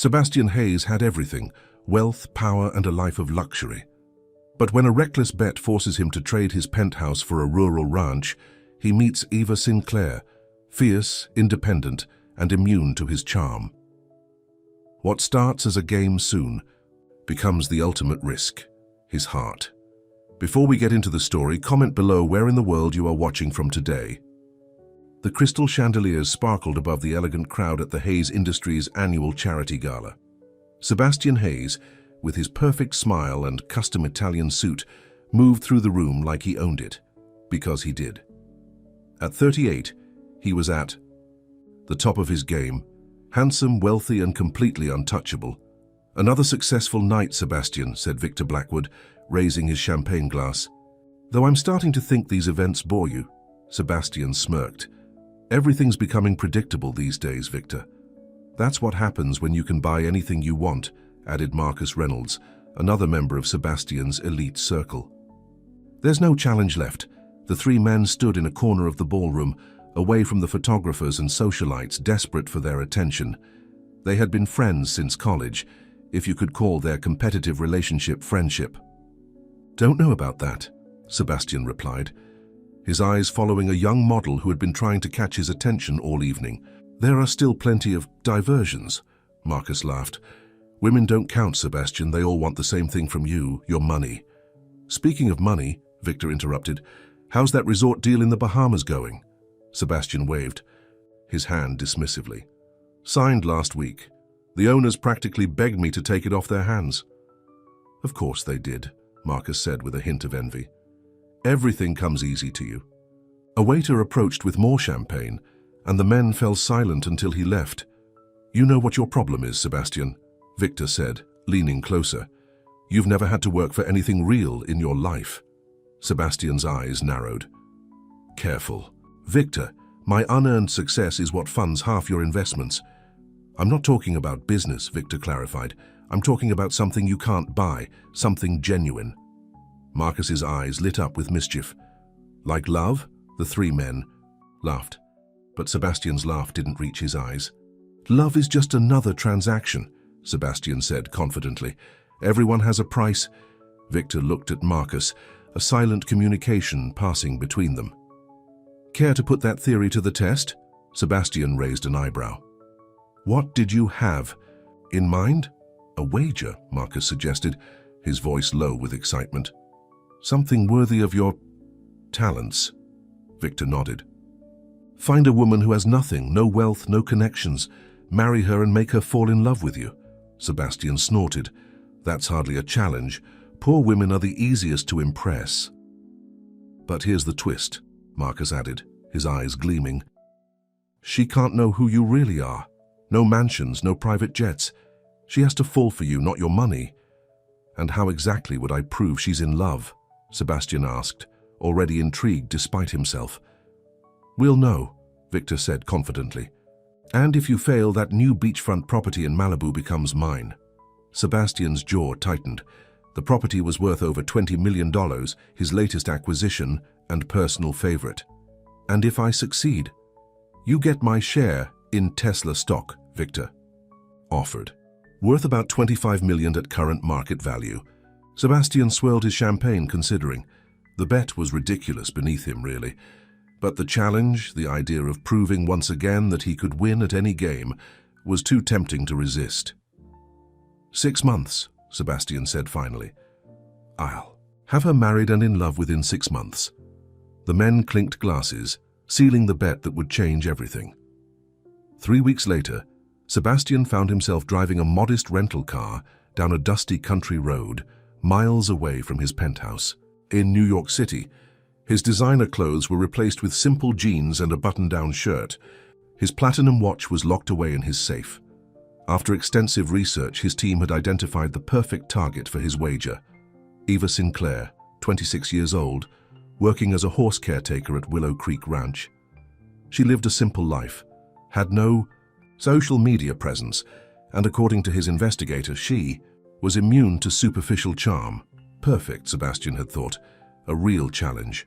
Sebastian Hayes had everything: wealth, power, and a life of luxury. But when a reckless bet forces him to trade his penthouse for a rural ranch, he meets Eva Sinclair, fierce, independent, and immune to his charm. What starts as a game soon becomes the ultimate risk: his heart. Before we get into the story, comment below where in the world you are watching from today. The crystal chandeliers sparkled above the elegant crowd at the Hayes Industries annual charity gala. Sebastian Hayes, with his perfect smile and custom Italian suit, moved through the room like he owned it, because he did. At 38, he was at the top of his game, handsome, wealthy, and completely untouchable. "Another successful night, Sebastian," said Victor Blackwood, raising his champagne glass. "Though I'm starting to think these events bore you." Sebastian smirked. "Everything's becoming predictable these days, Victor." "That's what happens when you can buy anything you want," added Marcus Reynolds, another member of Sebastian's elite circle. "There's no challenge left." The three men stood in a corner of the ballroom, away from the photographers and socialites desperate for their attention. They had been friends since college, if you could call their competitive relationship friendship. "Don't know about that," Sebastian replied, his eyes following a young model who had been trying to catch his attention all evening. "There are still plenty of diversions," Marcus laughed. "Women don't count, Sebastian. They all want the same thing from you: your money." "Speaking of money," Victor interrupted, "how's that resort deal in the Bahamas going?" Sebastian waved, his hand dismissively. "Signed last week. The owners practically begged me to take it off their hands." "Of course they did," Marcus said with a hint of envy. "Everything comes easy to you." A waiter approached with more champagne, and the men fell silent until he left. "You know what your problem is, Sebastian," Victor said, leaning closer. "You've never had to work for anything real in your life." Sebastian's eyes narrowed. "Careful. Victor, my unearned success is what funds half your investments." "I'm not talking about business," Victor clarified. "I'm talking about something you can't buy, something genuine." Marcus's eyes lit up with mischief. "Like love?" The three men laughed, but Sebastian's laugh didn't reach his eyes. "Love is just another transaction," Sebastian said confidently. "Everyone has a price." Victor looked at Marcus, a silent communication passing between them. "Care to put that theory to the test?" Sebastian raised an eyebrow. "What did you have in mind?" "A wager," Marcus suggested, his voice low with excitement. "Something worthy of your talents." Victor nodded. "Find a woman who has nothing, no wealth, no connections. Marry her and make her fall in love with you." Sebastian snorted. "That's hardly a challenge. Poor women are the easiest to impress." "But here's the twist," Marcus added, his eyes gleaming. "She can't know who you really are. No mansions, no private jets. She has to fall for you, not your money." "And how exactly would I prove she's in love?" Sebastian asked, already intrigued despite himself. "We'll know," Victor said confidently. "And if you fail, that new beachfront property in Malibu becomes mine." Sebastian's jaw tightened. The property was worth over $20 million, his latest acquisition and personal favorite. "And if I succeed?" "You get my share in Tesla stock," Victor offered. "Worth about $25 million at current market value." Sebastian swirled his champagne, considering. The bet was ridiculous beneath him, really. But the challenge, the idea of proving once again that he could win at any game, was too tempting to resist. "6 months, Sebastian said finally. "I'll have her married and in love within 6 months." The men clinked glasses, sealing the bet that would change everything. 3 weeks later, Sebastian found himself driving a modest rental car down a dusty country road, miles away from his penthouse. In New York City, his designer clothes were replaced with simple jeans and a button-down shirt. His platinum watch was locked away in his safe. After extensive research, his team had identified the perfect target for his wager: Eva Sinclair, 26 years old, working as a horse caretaker at Willow Creek Ranch. She lived a simple life, had no social media presence, and according to his investigator, she was immune to superficial charm. Perfect, Sebastian had thought, a real challenge.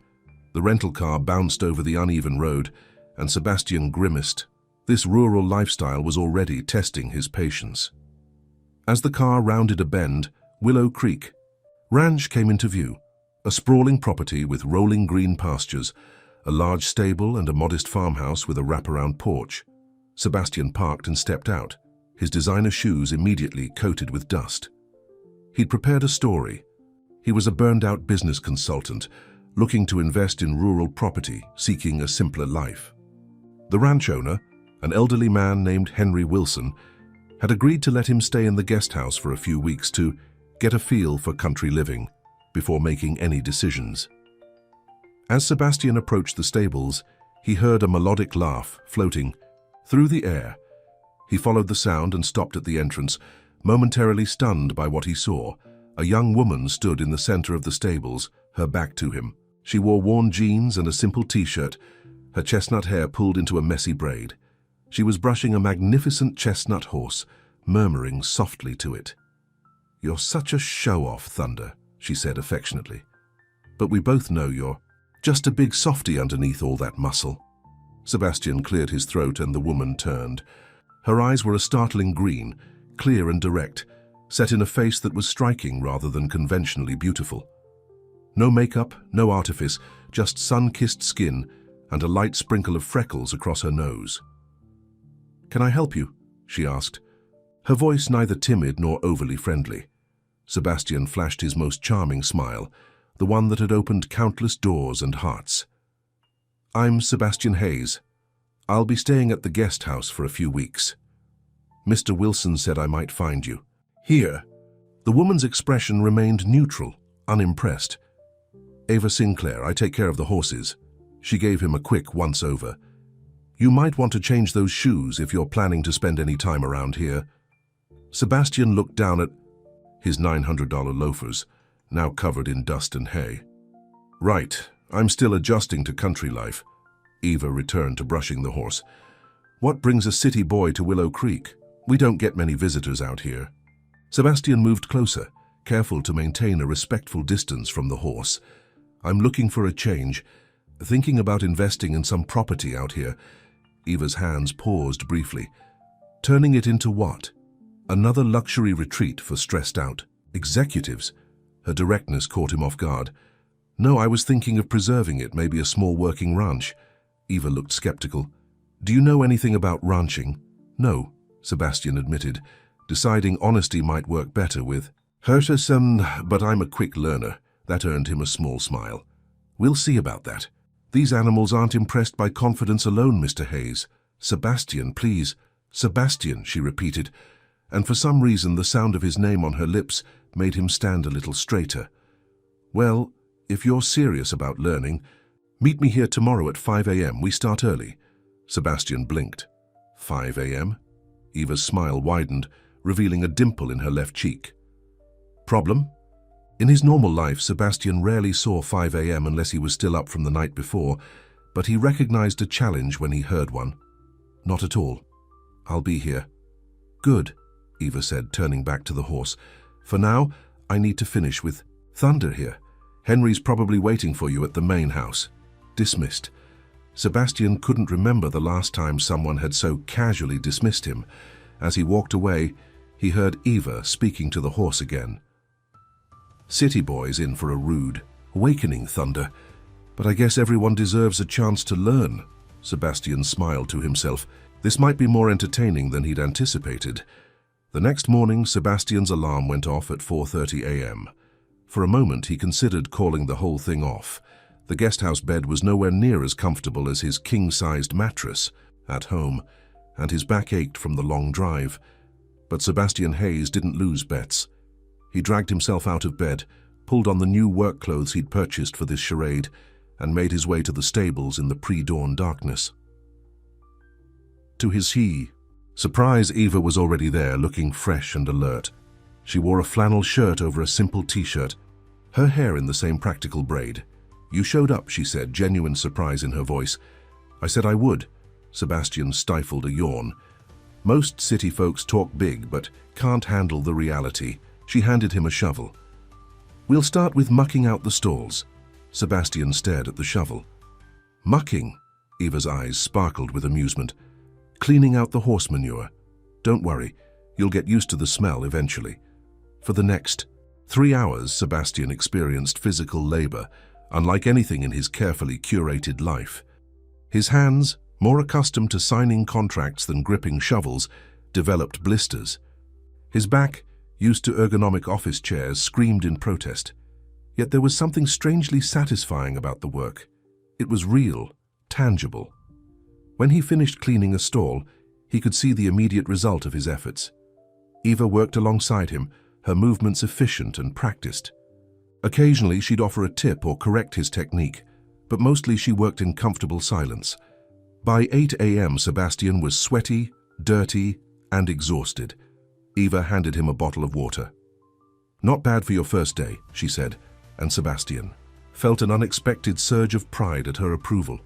The rental car bounced over the uneven road, and Sebastian grimaced. This rural lifestyle was already testing his patience. As the car rounded a bend, Willow Creek Ranch came into view, a sprawling property with rolling green pastures, a large stable and a modest farmhouse with a wraparound porch. Sebastian parked and stepped out, his designer shoes immediately coated with dust. He'd prepared a story. He was a burned-out business consultant, looking to invest in rural property, seeking a simpler life. The ranch owner, an elderly man named Henry Wilson, had agreed to let him stay in the guest house for a few weeks to get a feel for country living before making any decisions. As Sebastian approached the stables, he heard a melodic laugh floating through the air. He followed the sound and stopped at the entrance, momentarily stunned by what he saw. A young woman stood in the center of the stables, her back to him. She wore worn jeans and a simple t-shirt, her chestnut hair pulled into a messy braid. She was brushing a magnificent chestnut horse, murmuring softly to it. "You're such a show-off, Thunder," she said affectionately. "But we both know you're just a big softy underneath all that muscle." Sebastian cleared his throat and the woman turned. Her eyes were a startling green, clear and direct, set in a face that was striking rather than conventionally beautiful. No makeup, no artifice, just sun-kissed skin and a light sprinkle of freckles across her nose. "Can I help you?" she asked, her voice neither timid nor overly friendly. Sebastian flashed his most charming smile, the one that had opened countless doors and hearts. "I'm Sebastian Hayes. I'll be staying at the guest house for a few weeks. Mr. Wilson said I might find you here." The woman's expression remained neutral, unimpressed. "Ava Sinclair, I take care of the horses." She gave him a quick once-over. "You might want to change those shoes if you're planning to spend any time around here." Sebastian looked down at his $900 loafers, now covered in dust and hay. "Right, I'm still adjusting to country life." Eva returned to brushing the horse. "What brings a city boy to Willow Creek? We don't get many visitors out here." Sebastian moved closer, careful to maintain a respectful distance from the horse. "I'm looking for a change, thinking about investing in some property out here." Eva's hands paused briefly. "Turning it into what? Another luxury retreat for stressed-out executives?" Her directness caught him off guard. "No, I was thinking of preserving it, maybe a small working ranch." Eva looked skeptical. "Do you know anything about ranching?" "No," Sebastian admitted, deciding honesty might work better with Herterson, but I'm a quick learner. That earned him a small smile. "We'll see about that. These animals aren't impressed by confidence alone, Mr. Hayes." "Sebastian, please." "Sebastian," she repeated, and for some reason the sound of his name on her lips made him stand a little straighter. "Well, if you're serious about learning, meet me here tomorrow at 5 a.m. We start early." Sebastian blinked. 5 a.m.? Eva's smile widened, revealing a dimple in her left cheek. "Problem?" In his normal life, Sebastian rarely saw 5 a.m. unless he was still up from the night before, but he recognized a challenge when he heard one. "Not at all. I'll be here." "Good," Eva said, turning back to the horse. "For now, I need to finish with Thunder here. Henry's probably waiting for you at the main house." Dismissed. Sebastian couldn't remember the last time someone had so casually dismissed him. As he walked away, he heard Eva speaking to the horse again. "City boy's in for a rude awakening, Thunder. But I guess everyone deserves a chance to learn." Sebastian smiled to himself. This might be more entertaining than he'd anticipated. The next morning, Sebastian's alarm went off at 4:30 a.m. For a moment, he considered calling the whole thing off. The guesthouse bed was nowhere near as comfortable as his king-sized mattress at home, and his back ached from the long drive. But Sebastian Hayes didn't lose bets. He dragged himself out of bed, pulled on the new work clothes he'd purchased for this charade, and made his way to the stables in the pre-dawn darkness. To his surprise, Eva was already there, looking fresh and alert. She wore a flannel shirt over a simple t-shirt, her hair in the same practical braid. "You showed up," she said, genuine surprise in her voice. "I said I would." Sebastian stifled a yawn. Most city folks talk big, but can't handle the reality. She handed him a shovel. "We'll start with mucking out the stalls." Sebastian stared at the shovel. "Mucking?" Eva's eyes sparkled with amusement. "Cleaning out the horse manure. Don't worry, You'll get used to the smell eventually. For the next 3 hours, Sebastian experienced physical labor, unlike anything in his carefully curated life. His hands, more accustomed to signing contracts than gripping shovels, developed blisters. His back, used to ergonomic office chairs, screamed in protest. Yet there was something strangely satisfying about the work. It was real, tangible. When he finished cleaning a stall, he could see the immediate result of his efforts. Eva worked alongside him, her movements efficient and practiced. Occasionally, she'd offer a tip or correct his technique, but mostly she worked in comfortable silence. By 8 a.m., Sebastian was sweaty, dirty, and exhausted. Eva handed him a bottle of water. "Not bad for your first day," she said, and Sebastian felt an unexpected surge of pride at her approval.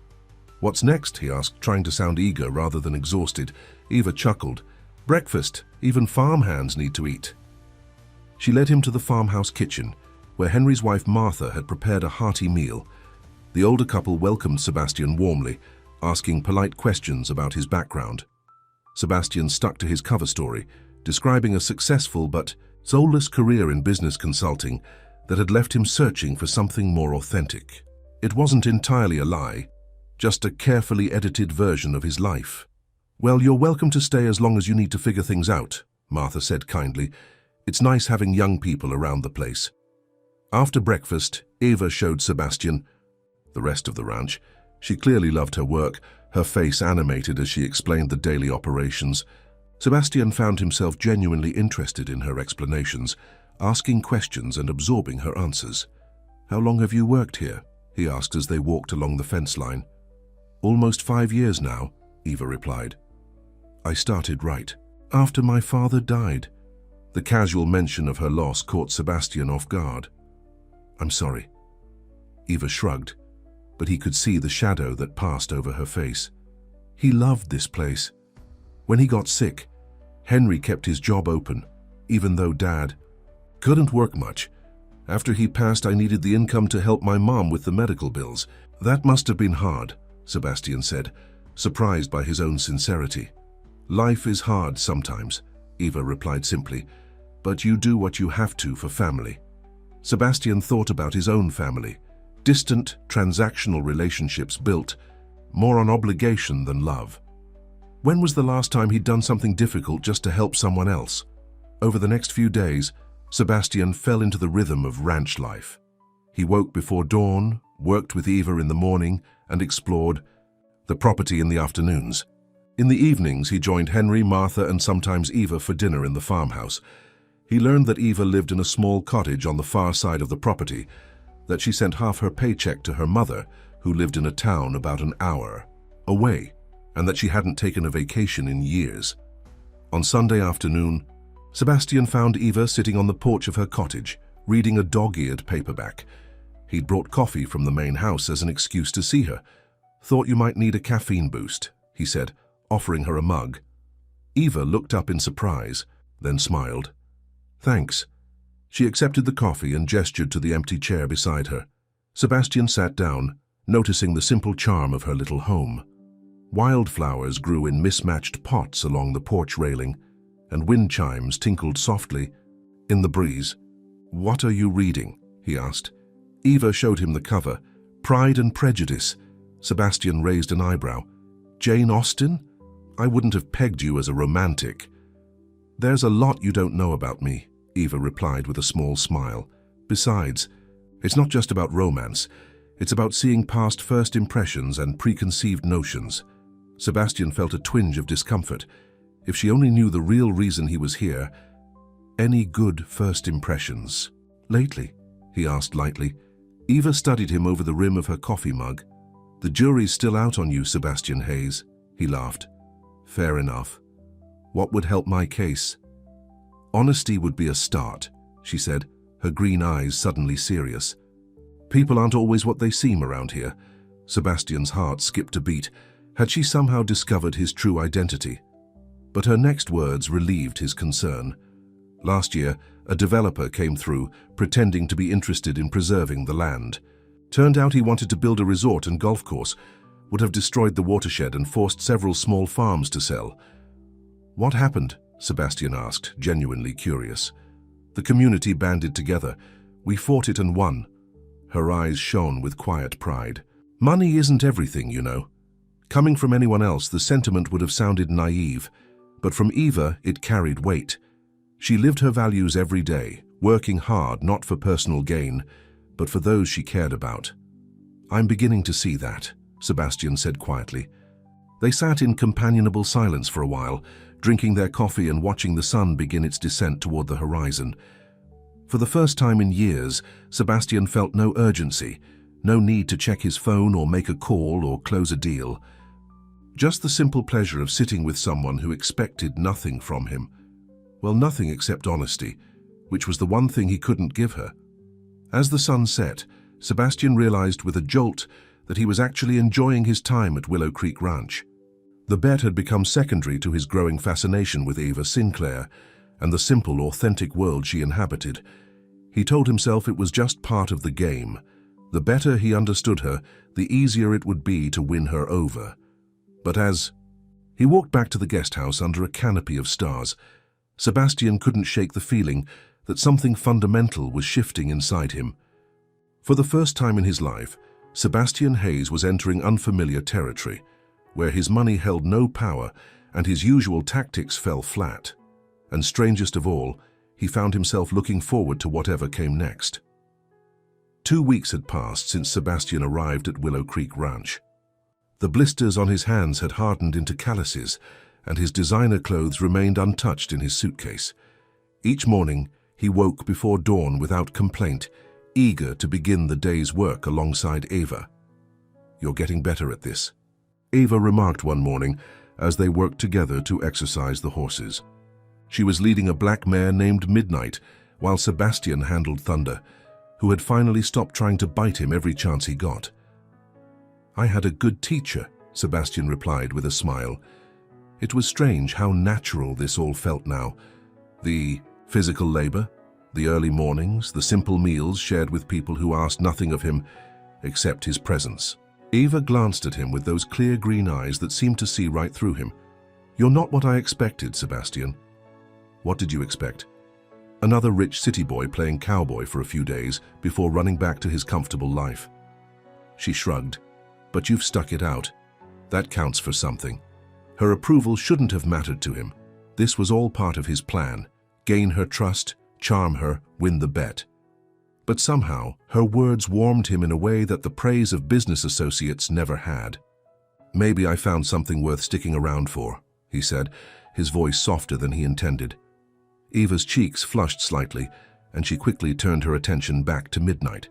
"What's next?" he asked, trying to sound eager rather than exhausted. Eva chuckled. "Breakfast. Even farmhands need to eat." She led him to the farmhouse kitchen, where Henry's wife Martha had prepared a hearty meal. The older couple welcomed Sebastian warmly, asking polite questions about his background. Sebastian stuck to his cover story, describing a successful but soulless career in business consulting that had left him searching for something more authentic. It wasn't entirely a lie, just a carefully edited version of his life. "Well, you're welcome to stay as long as you need to figure things out," Martha said kindly. "It's nice having young people around the place." After breakfast, Eva showed Sebastian the rest of the ranch. She clearly loved her work, her face animated as she explained the daily operations. Sebastian found himself genuinely interested in her explanations, asking questions and absorbing her answers. "How long have you worked here?" he asked as they walked along the fence line. "Almost 5 years now," Eva replied. "I started right after my father died." The casual mention of her loss caught Sebastian off guard. "I'm sorry." Eva shrugged, but he could see the shadow that passed over her face. He loved this place. When he got sick, Henry kept his job open, even though Dad couldn't work much. After he passed, I needed the income to help my mom with the medical bills. "That must have been hard," Sebastian said, surprised by his own sincerity. "Life is hard sometimes," Eva replied simply, "but you do what you have to for family." Sebastian thought about his own family. Distant, transactional relationships built more on obligation than love. When was the last time he'd done something difficult just to help someone else? Over the next few days, Sebastian fell into the rhythm of ranch life. He woke before dawn, worked with Eva in the morning, and explored the property in the afternoons. In the evenings, he joined Henry, Martha, and sometimes Eva for dinner in the farmhouse. He learned that Eva lived in a small cottage on the far side of the property, that she sent half her paycheck to her mother, who lived in a town about an hour away, and that she hadn't taken a vacation in years. On Sunday afternoon, Sebastian found Eva sitting on the porch of her cottage, reading a dog-eared paperback. He'd brought coffee from the main house as an excuse to see her. "Thought you might need a caffeine boost," he said, offering her a mug. Eva looked up in surprise, then smiled. "Thanks." She accepted the coffee and gestured to the empty chair beside her. Sebastian sat down, noticing the simple charm of her little home. Wildflowers grew in mismatched pots along the porch railing, and wind chimes tinkled softly in the breeze. "What are you reading?" he asked. Eva showed him the cover, Pride and Prejudice. Sebastian raised an eyebrow. "Jane Austen? I wouldn't have pegged you as a romantic." "There's a lot you don't know about me," Eva replied with a small smile. "Besides, it's not just about romance. It's about seeing past first impressions and preconceived notions." Sebastian felt a twinge of discomfort. If she only knew the real reason he was here. "Any good first impressions lately?" he asked lightly. Eva studied him over the rim of her coffee mug. "The jury's still out on you, Sebastian Hayes," he laughed. "Fair enough. What would help my case?" "Honesty would be a start," she said, her green eyes suddenly serious. "People aren't always what they seem around here." Sebastian's heart skipped a beat. Had she somehow discovered his true identity? But her next words relieved his concern. Last year, a developer came through, pretending to be interested in preserving the land. Turned out he wanted to build a resort and golf course, would have destroyed the watershed and forced several small farms to sell. "What happened?" Sebastian asked, genuinely curious. The community banded together. We fought it and won. Her eyes shone with quiet pride. Money isn't everything, you know. Coming from anyone else, the sentiment would have sounded naive, but from Eva, it carried weight. She lived her values every day, working hard not for personal gain, but for those she cared about. I'm beginning to see that, Sebastian said quietly. They sat in companionable silence for a while, drinking their coffee and watching the sun begin its descent toward the horizon. For the first time in years, Sebastian felt no urgency, no need to check his phone or make a call or close a deal. Just the simple pleasure of sitting with someone who expected nothing from him. Well, nothing except honesty, which was the one thing he couldn't give her. As the sun set, Sebastian realized with a jolt that he was actually enjoying his time at Willow Creek Ranch. The bet had become secondary to his growing fascination with Eva Sinclair and the simple, authentic world she inhabited. He told himself it was just part of the game. The better he understood her, the easier it would be to win her over. But as he walked back to the guest house under a canopy of stars, Sebastian couldn't shake the feeling that something fundamental was shifting inside him. For the first time in his life, Sebastian Hayes was entering unfamiliar territory, where his money held no power and his usual tactics fell flat. And strangest of all, he found himself looking forward to whatever came next. 2 weeks had passed since Sebastian arrived at Willow Creek Ranch. The blisters on his hands had hardened into calluses, and his designer clothes remained untouched in his suitcase. Each morning, he woke before dawn without complaint, eager to begin the day's work alongside Eva. "You're getting better at this," Eva remarked one morning as they worked together to exercise the horses. She was leading a black mare named Midnight, while Sebastian handled Thunder, who had finally stopped trying to bite him every chance he got. "I had a good teacher," Sebastian replied with a smile. It was strange how natural this all felt now. The physical labor, the early mornings, the simple meals shared with people who asked nothing of him except his presence. Eva glanced at him with those clear green eyes that seemed to see right through him. "You're not what I expected, Sebastian." "What did you expect?" Another rich city boy playing cowboy for a few days before running back to his comfortable life. She shrugged. "But you've stuck it out. That counts for something." Her approval shouldn't have mattered to him. This was all part of his plan. Gain her trust, charm her, win the bet. But somehow, her words warmed him in a way that the praise of business associates never had. "Maybe I found something worth sticking around for," he said, his voice softer than he intended. Eva's cheeks flushed slightly, and she quickly turned her attention back to Midnight.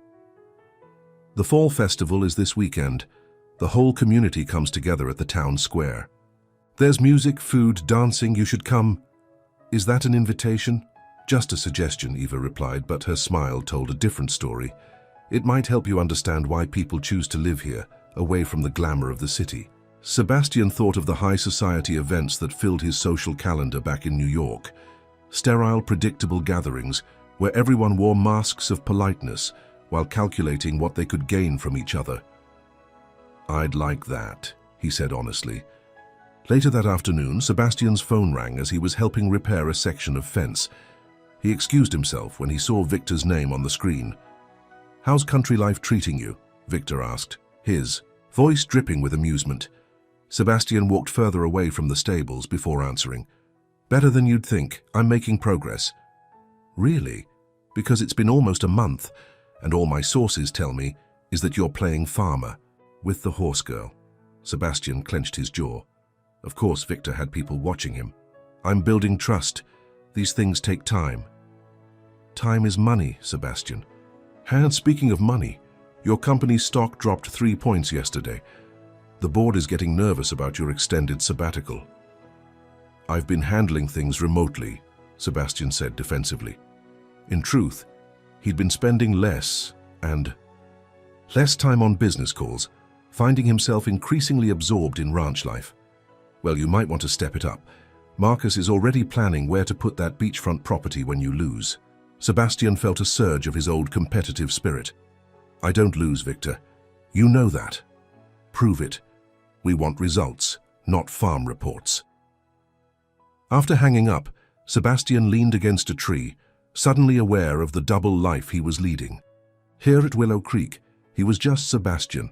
"The fall festival is this weekend. The whole community comes together at the town square. There's music, food, dancing. You should come." "Is that an invitation?" "Just a suggestion," Eva replied, but her smile told a different story. "It might help you understand why people choose to live here, away from the glamour of the city." Sebastian thought of the high society events that filled his social calendar back in New York. Sterile, predictable gatherings where everyone wore masks of politeness while calculating what they could gain from each other. "I'd like that," he said honestly. Later that afternoon, Sebastian's phone rang as he was helping repair a section of fence. He excused himself when he saw Victor's name on the screen. "How's country life treating you?" Victor asked, his voice dripping with amusement. Sebastian walked further away from the stables before answering. "Better than you'd think. I'm making progress." "Really? Because it's been almost a month, and all my sources tell me is that you're playing farmer with the horse girl." Sebastian clenched his jaw. Of course, Victor had people watching him. "I'm building trust. These things take time." "Time is money, Sebastian." "And speaking of money, your company's stock dropped 3 points yesterday. The board is getting nervous about your extended sabbatical." "I've been handling things remotely," Sebastian said defensively. In truth, he'd been spending less time on business calls, finding himself increasingly absorbed in ranch life. "Well, you might want to step it up. Marcus is already planning where to put that beachfront property when you lose." Sebastian felt a surge of his old competitive spirit. "I don't lose, Victor. You know that. Prove it. We want results, not farm reports." After hanging up, Sebastian leaned against a tree, suddenly aware of the double life he was leading. Here at Willow Creek, he was just Sebastian,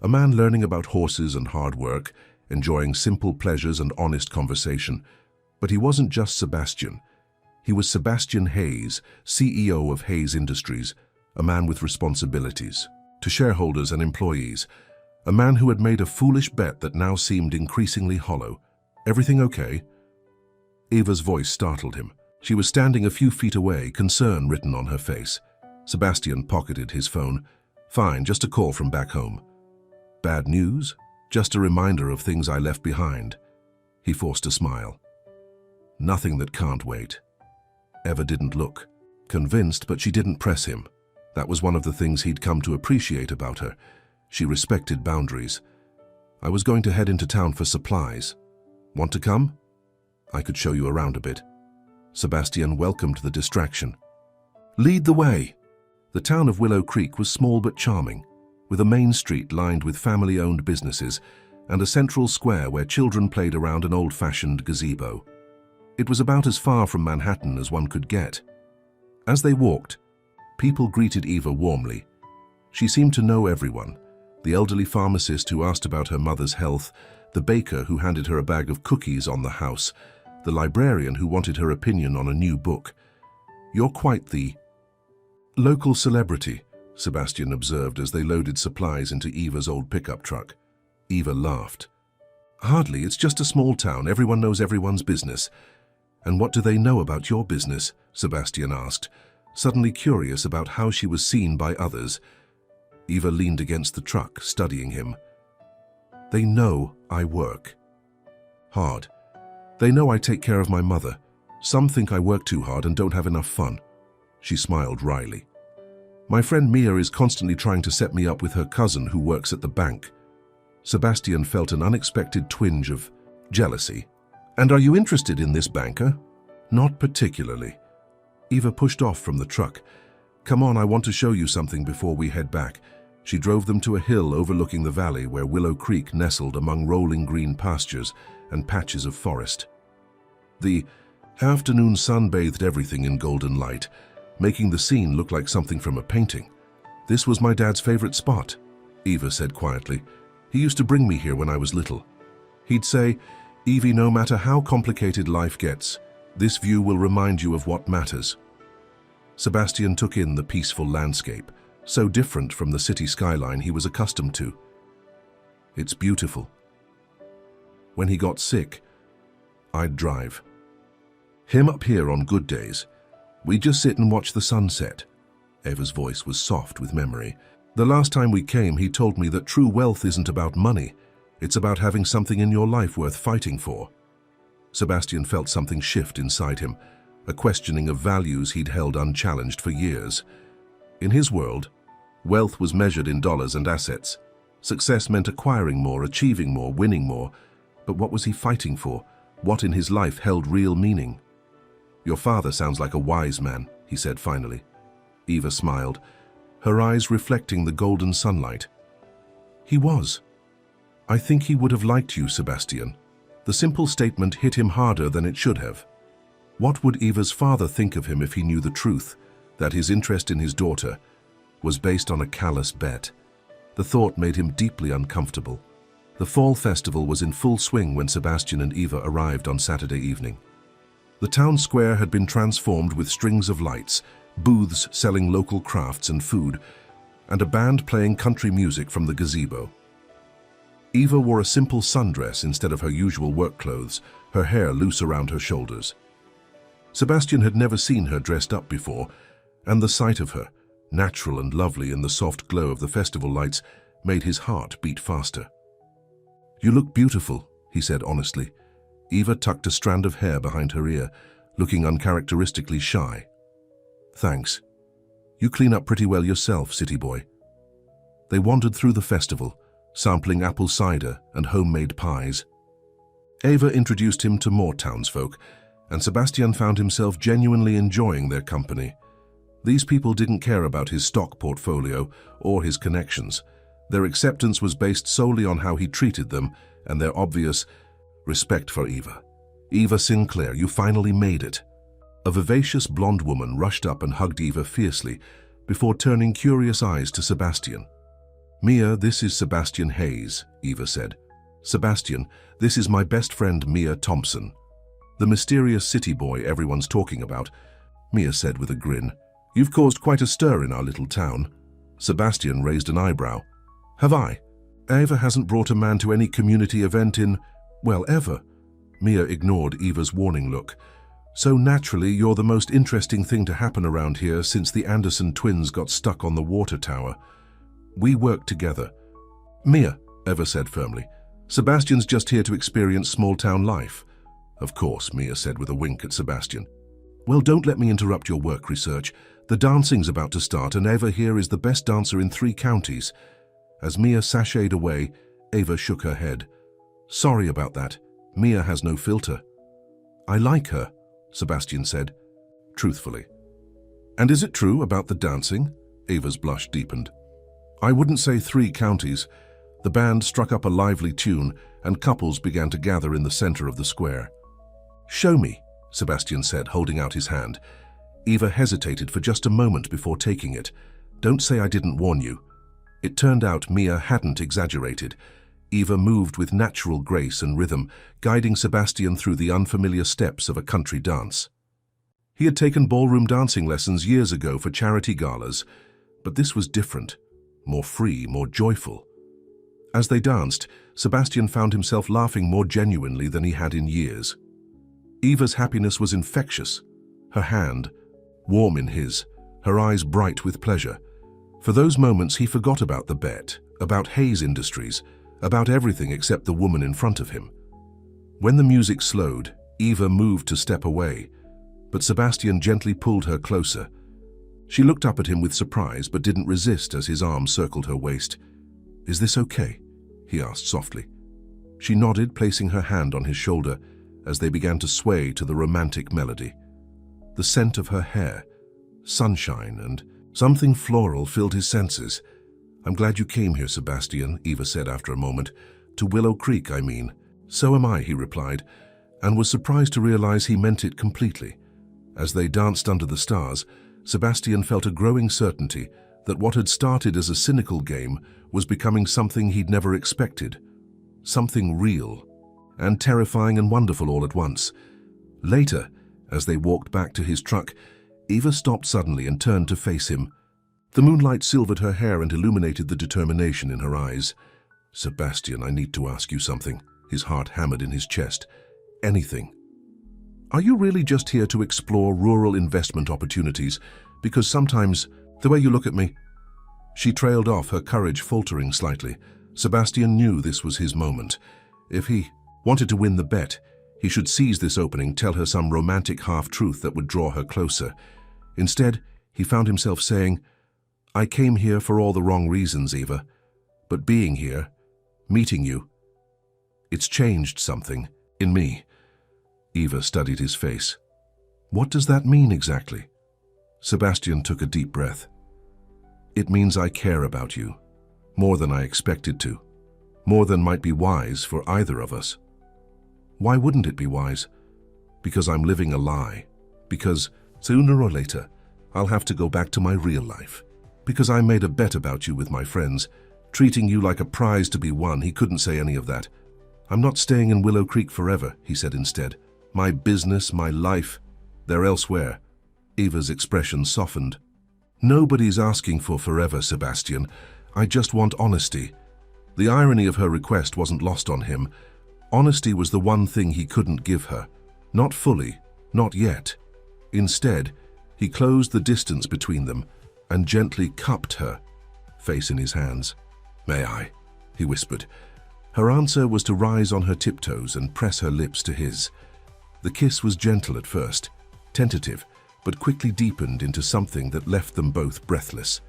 a man learning about horses and hard work, enjoying simple pleasures and honest conversation. But he wasn't just Sebastian. He was Sebastian Hayes, CEO of Hayes Industries, a man with responsibilities to shareholders and employees, a man who had made a foolish bet that now seemed increasingly hollow. "Everything okay?" Eva's voice startled him. She was standing a few feet away, concern written on her face. Sebastian pocketed his phone. "Fine, just a call from back home." "Bad news? Just a reminder of things I left behind." He forced a smile. "Nothing that can't wait." Eva didn't look convinced, but she didn't press him. That was one of the things he'd come to appreciate about her. She respected boundaries. "I was going to head into town for supplies. Want to come? I could show you around a bit." Sebastian welcomed the distraction. "Lead the way." The town of Willow Creek was small but charming, with a main street lined with family-owned businesses and a central square where children played around an old-fashioned gazebo. It was about as far from Manhattan as one could get. As they walked, people greeted Eva warmly. She seemed to know everyone: the elderly pharmacist who asked about her mother's health, the baker who handed her a bag of cookies on the house, the librarian who wanted her opinion on a new book. "You're quite the local celebrity," Sebastian observed as they loaded supplies into Eva's old pickup truck. Eva laughed. "Hardly, it's just a small town. Everyone knows everyone's business." "And what do they know about your business?" Sebastian asked, suddenly curious about how she was seen by others. Eva leaned against the truck, studying him. "They know I work hard. They know I take care of my mother. Some think I work too hard and don't have enough fun." She smiled wryly. "My friend Mia is constantly trying to set me up with her cousin who works at the bank." Sebastian felt an unexpected twinge of jealousy. "And are you interested in this banker?" "Not particularly." Eva pushed off from the truck. "Come on, I want to show you something before we head back." She drove them to a hill overlooking the valley where Willow Creek nestled among rolling green pastures and patches of forest. The afternoon sun bathed everything in golden light, making the scene look like something from a painting. "This was my dad's favorite spot," Eva said quietly. "He used to bring me here when I was little. He'd say, 'Evie, no matter how complicated life gets, this view will remind you of what matters.'" Sebastian took in the peaceful landscape, so different from the city skyline he was accustomed to. "It's beautiful." When he got sick, I'd drive him up here on good days. We'd just sit and watch the sunset. Eva's voice was soft with memory. "The last time we came, he told me that true wealth isn't about money. It's about having something in your life worth fighting for." Sebastian felt something shift inside him, a questioning of values he'd held unchallenged for years. In his world, wealth was measured in dollars and assets. Success meant acquiring more, achieving more, winning more. But what was he fighting for? What in his life held real meaning? "Your father sounds like a wise man," he said finally. Eva smiled, her eyes reflecting the golden sunlight. "He was. I think he would have liked you, Sebastian." The simple statement hit him harder than it should have. What would Eva's father think of him if he knew the truth, that his interest in his daughter was based on a callous bet? The thought made him deeply uncomfortable. The fall festival was in full swing when Sebastian and Eva arrived on Saturday evening. The town square had been transformed with strings of lights, booths selling local crafts and food, and a band playing country music from the gazebo. Eva wore a simple sundress instead of her usual work clothes, her hair loose around her shoulders. Sebastian had never seen her dressed up before, and the sight of her, natural and lovely in the soft glow of the festival lights, made his heart beat faster. "You look beautiful," he said honestly. Eva tucked a strand of hair behind her ear, looking uncharacteristically shy. "Thanks. You clean up pretty well yourself, city boy." They wandered through the festival, sampling apple cider and homemade pies. Eva introduced him to more townsfolk, and Sebastian found himself genuinely enjoying their company. These people didn't care about his stock portfolio or his connections. Their acceptance was based solely on how he treated them and their obvious respect for Eva. Eva Sinclair, you finally made it. A vivacious blonde woman rushed up and hugged Eva fiercely before turning curious eyes to Sebastian. Mia, this is Sebastian Hayes, Eva said. Sebastian, this is my best friend Mia Thompson. The mysterious city boy everyone's talking about, Mia said with a grin. You've caused quite a stir in our little town. Sebastian raised an eyebrow. Have I? Eva hasn't brought a man to any community event in, well, ever. Mia ignored Eva's warning look. So naturally, you're the most interesting thing to happen around here since the Anderson twins got stuck on the water tower. We work together. Mia, Eva said firmly. Sebastian's just here to experience small-town life. Of course, Mia said with a wink at Sebastian. Well, don't let me interrupt your work research. The dancing's about to start and Eva here is the best dancer in 3 counties. As Mia sashayed away, Eva shook her head. Sorry about that. Mia has no filter. I like her, Sebastian said, truthfully. And is it true about the dancing? Eva's blush deepened. I wouldn't say 3 counties. The band struck up a lively tune and couples began to gather in the center of the square. Show me, Sebastian said, holding out his hand. Eva hesitated for just a moment before taking it. Don't say I didn't warn you. It turned out Mia hadn't exaggerated. Eva moved with natural grace and rhythm, guiding Sebastian through the unfamiliar steps of a country dance. He had taken ballroom dancing lessons years ago for charity galas, but this was different, more free, more joyful. As they danced, Sebastian found himself laughing more genuinely than he had in years. Eva's happiness was infectious, her hand warm in his, her eyes bright with pleasure. For those moments he forgot about the bet, about Hayes Industries, about everything except the woman in front of him. When the music slowed, Eva moved to step away, but Sebastian gently pulled her closer. She looked up at him with surprise but didn't resist as his arm circled her waist. Is this okay? He asked softly. She nodded, placing her hand on his shoulder as they began to sway to the romantic melody. The scent of her hair, sunshine, and something floral filled his senses. I'm glad you came here, Sebastian, Eva said after a moment. To Willow Creek, I mean. So am I, he replied, and was surprised to realize he meant it completely. As they danced under the stars, Sebastian felt a growing certainty that what had started as a cynical game was becoming something he'd never expected. Something real, and terrifying and wonderful all at once. Later, as they walked back to his truck, Eva stopped suddenly and turned to face him. The moonlight silvered her hair and illuminated the determination in her eyes. Sebastian, I need to ask you something. His heart hammered in his chest. Anything. Are you really just here to explore rural investment opportunities? Because sometimes, the way you look at me... She trailed off, her courage faltering slightly. Sebastian knew this was his moment. If he wanted to win the bet, he should seize this opening, tell her some romantic half-truth that would draw her closer. Instead, he found himself saying, I came here for all the wrong reasons, Eva. But being here, meeting you, it's changed something in me. Eva studied his face. What does that mean exactly? Sebastian took a deep breath. It means I care about you, more than I expected to, more than might be wise for either of us. Why wouldn't it be wise? Because I'm living a lie. Because sooner or later, I'll have to go back to my real life. Because I made a bet about you with my friends, treating you like a prize to be won. He couldn't say any of that. I'm not staying in Willow Creek forever, he said instead. My business, my life, they're elsewhere. Eva's expression softened. Nobody's asking for forever, Sebastian. I just want honesty. The irony of her request wasn't lost on him. Honesty was the one thing he couldn't give her. Not fully, not yet. Instead, he closed the distance between them and gently cupped her, face in his hands. May I? He whispered. Her answer was to rise on her tiptoes and press her lips to his. The kiss was gentle at first, tentative, but quickly deepened into something that left them both breathless.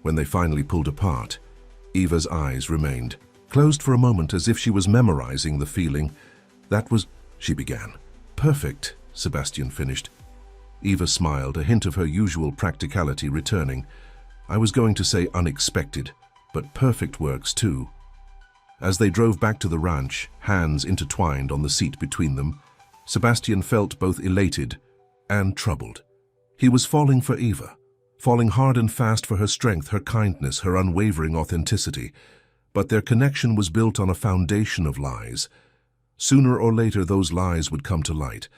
When they finally pulled apart, Eva's eyes remained closed for a moment as if she was memorizing the feeling. That was, she began. Perfect, Sebastian finished. Eva smiled, a hint of her usual practicality returning. I was going to say unexpected, but perfect works too. As they drove back to the ranch, hands intertwined on the seat between them, Sebastian felt both elated and troubled. He was falling for Eva, falling hard and fast for her strength, her kindness, her unwavering authenticity. But their connection was built on a foundation of lies. Sooner or later, those lies would come to light,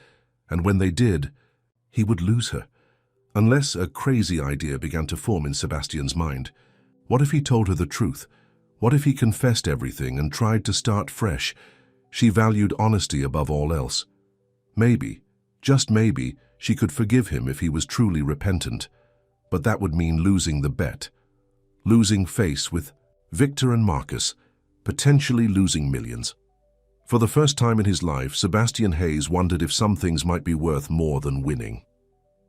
and when they did, he would lose her. Unless a crazy idea began to form in Sebastian's mind. What if he told her the truth? What if he confessed everything and tried to start fresh? She valued honesty above all else. Maybe, just maybe, she could forgive him if he was truly repentant. But that would mean losing the bet. Losing face with Victor and Marcus, potentially losing millions. For the first time in his life, Sebastian Hayes wondered if some things might be worth more than winning.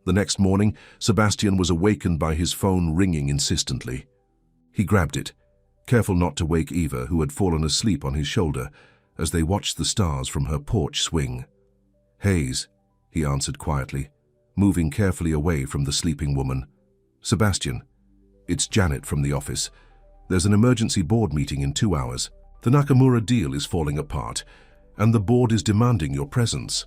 The next morning, Sebastian was awakened by his phone ringing insistently. He grabbed it, careful not to wake Eva, who had fallen asleep on his shoulder, as they watched the stars from her porch swing. "Hayes," he answered quietly, moving carefully away from the sleeping woman. "Sebastian, it's Janet from the office. There's an emergency board meeting in 2 hours. The Nakamura deal is falling apart, and the board is demanding your presence."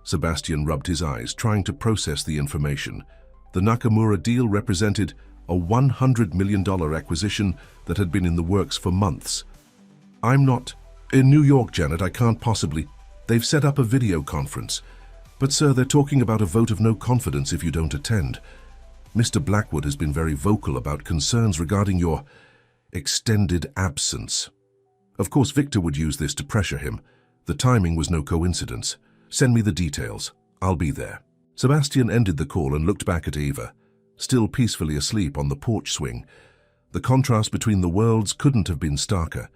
Sebastian rubbed his eyes, trying to process the information. The Nakamura deal represented a $100 million acquisition that had been in the works for months. "I'm not in New York, Janet. I can't possibly. They've set up a video conference. But, sir, they're talking about a vote of no confidence if you don't attend. Mr. Blackwood has been very vocal about concerns regarding your extended absence." Of course, Victor would use this to pressure him. The timing was no coincidence. "Send me the details. I'll be there." Sebastian ended the call and looked back at Eva, still peacefully asleep on the porch swing. The contrast between the worlds couldn't have been starker.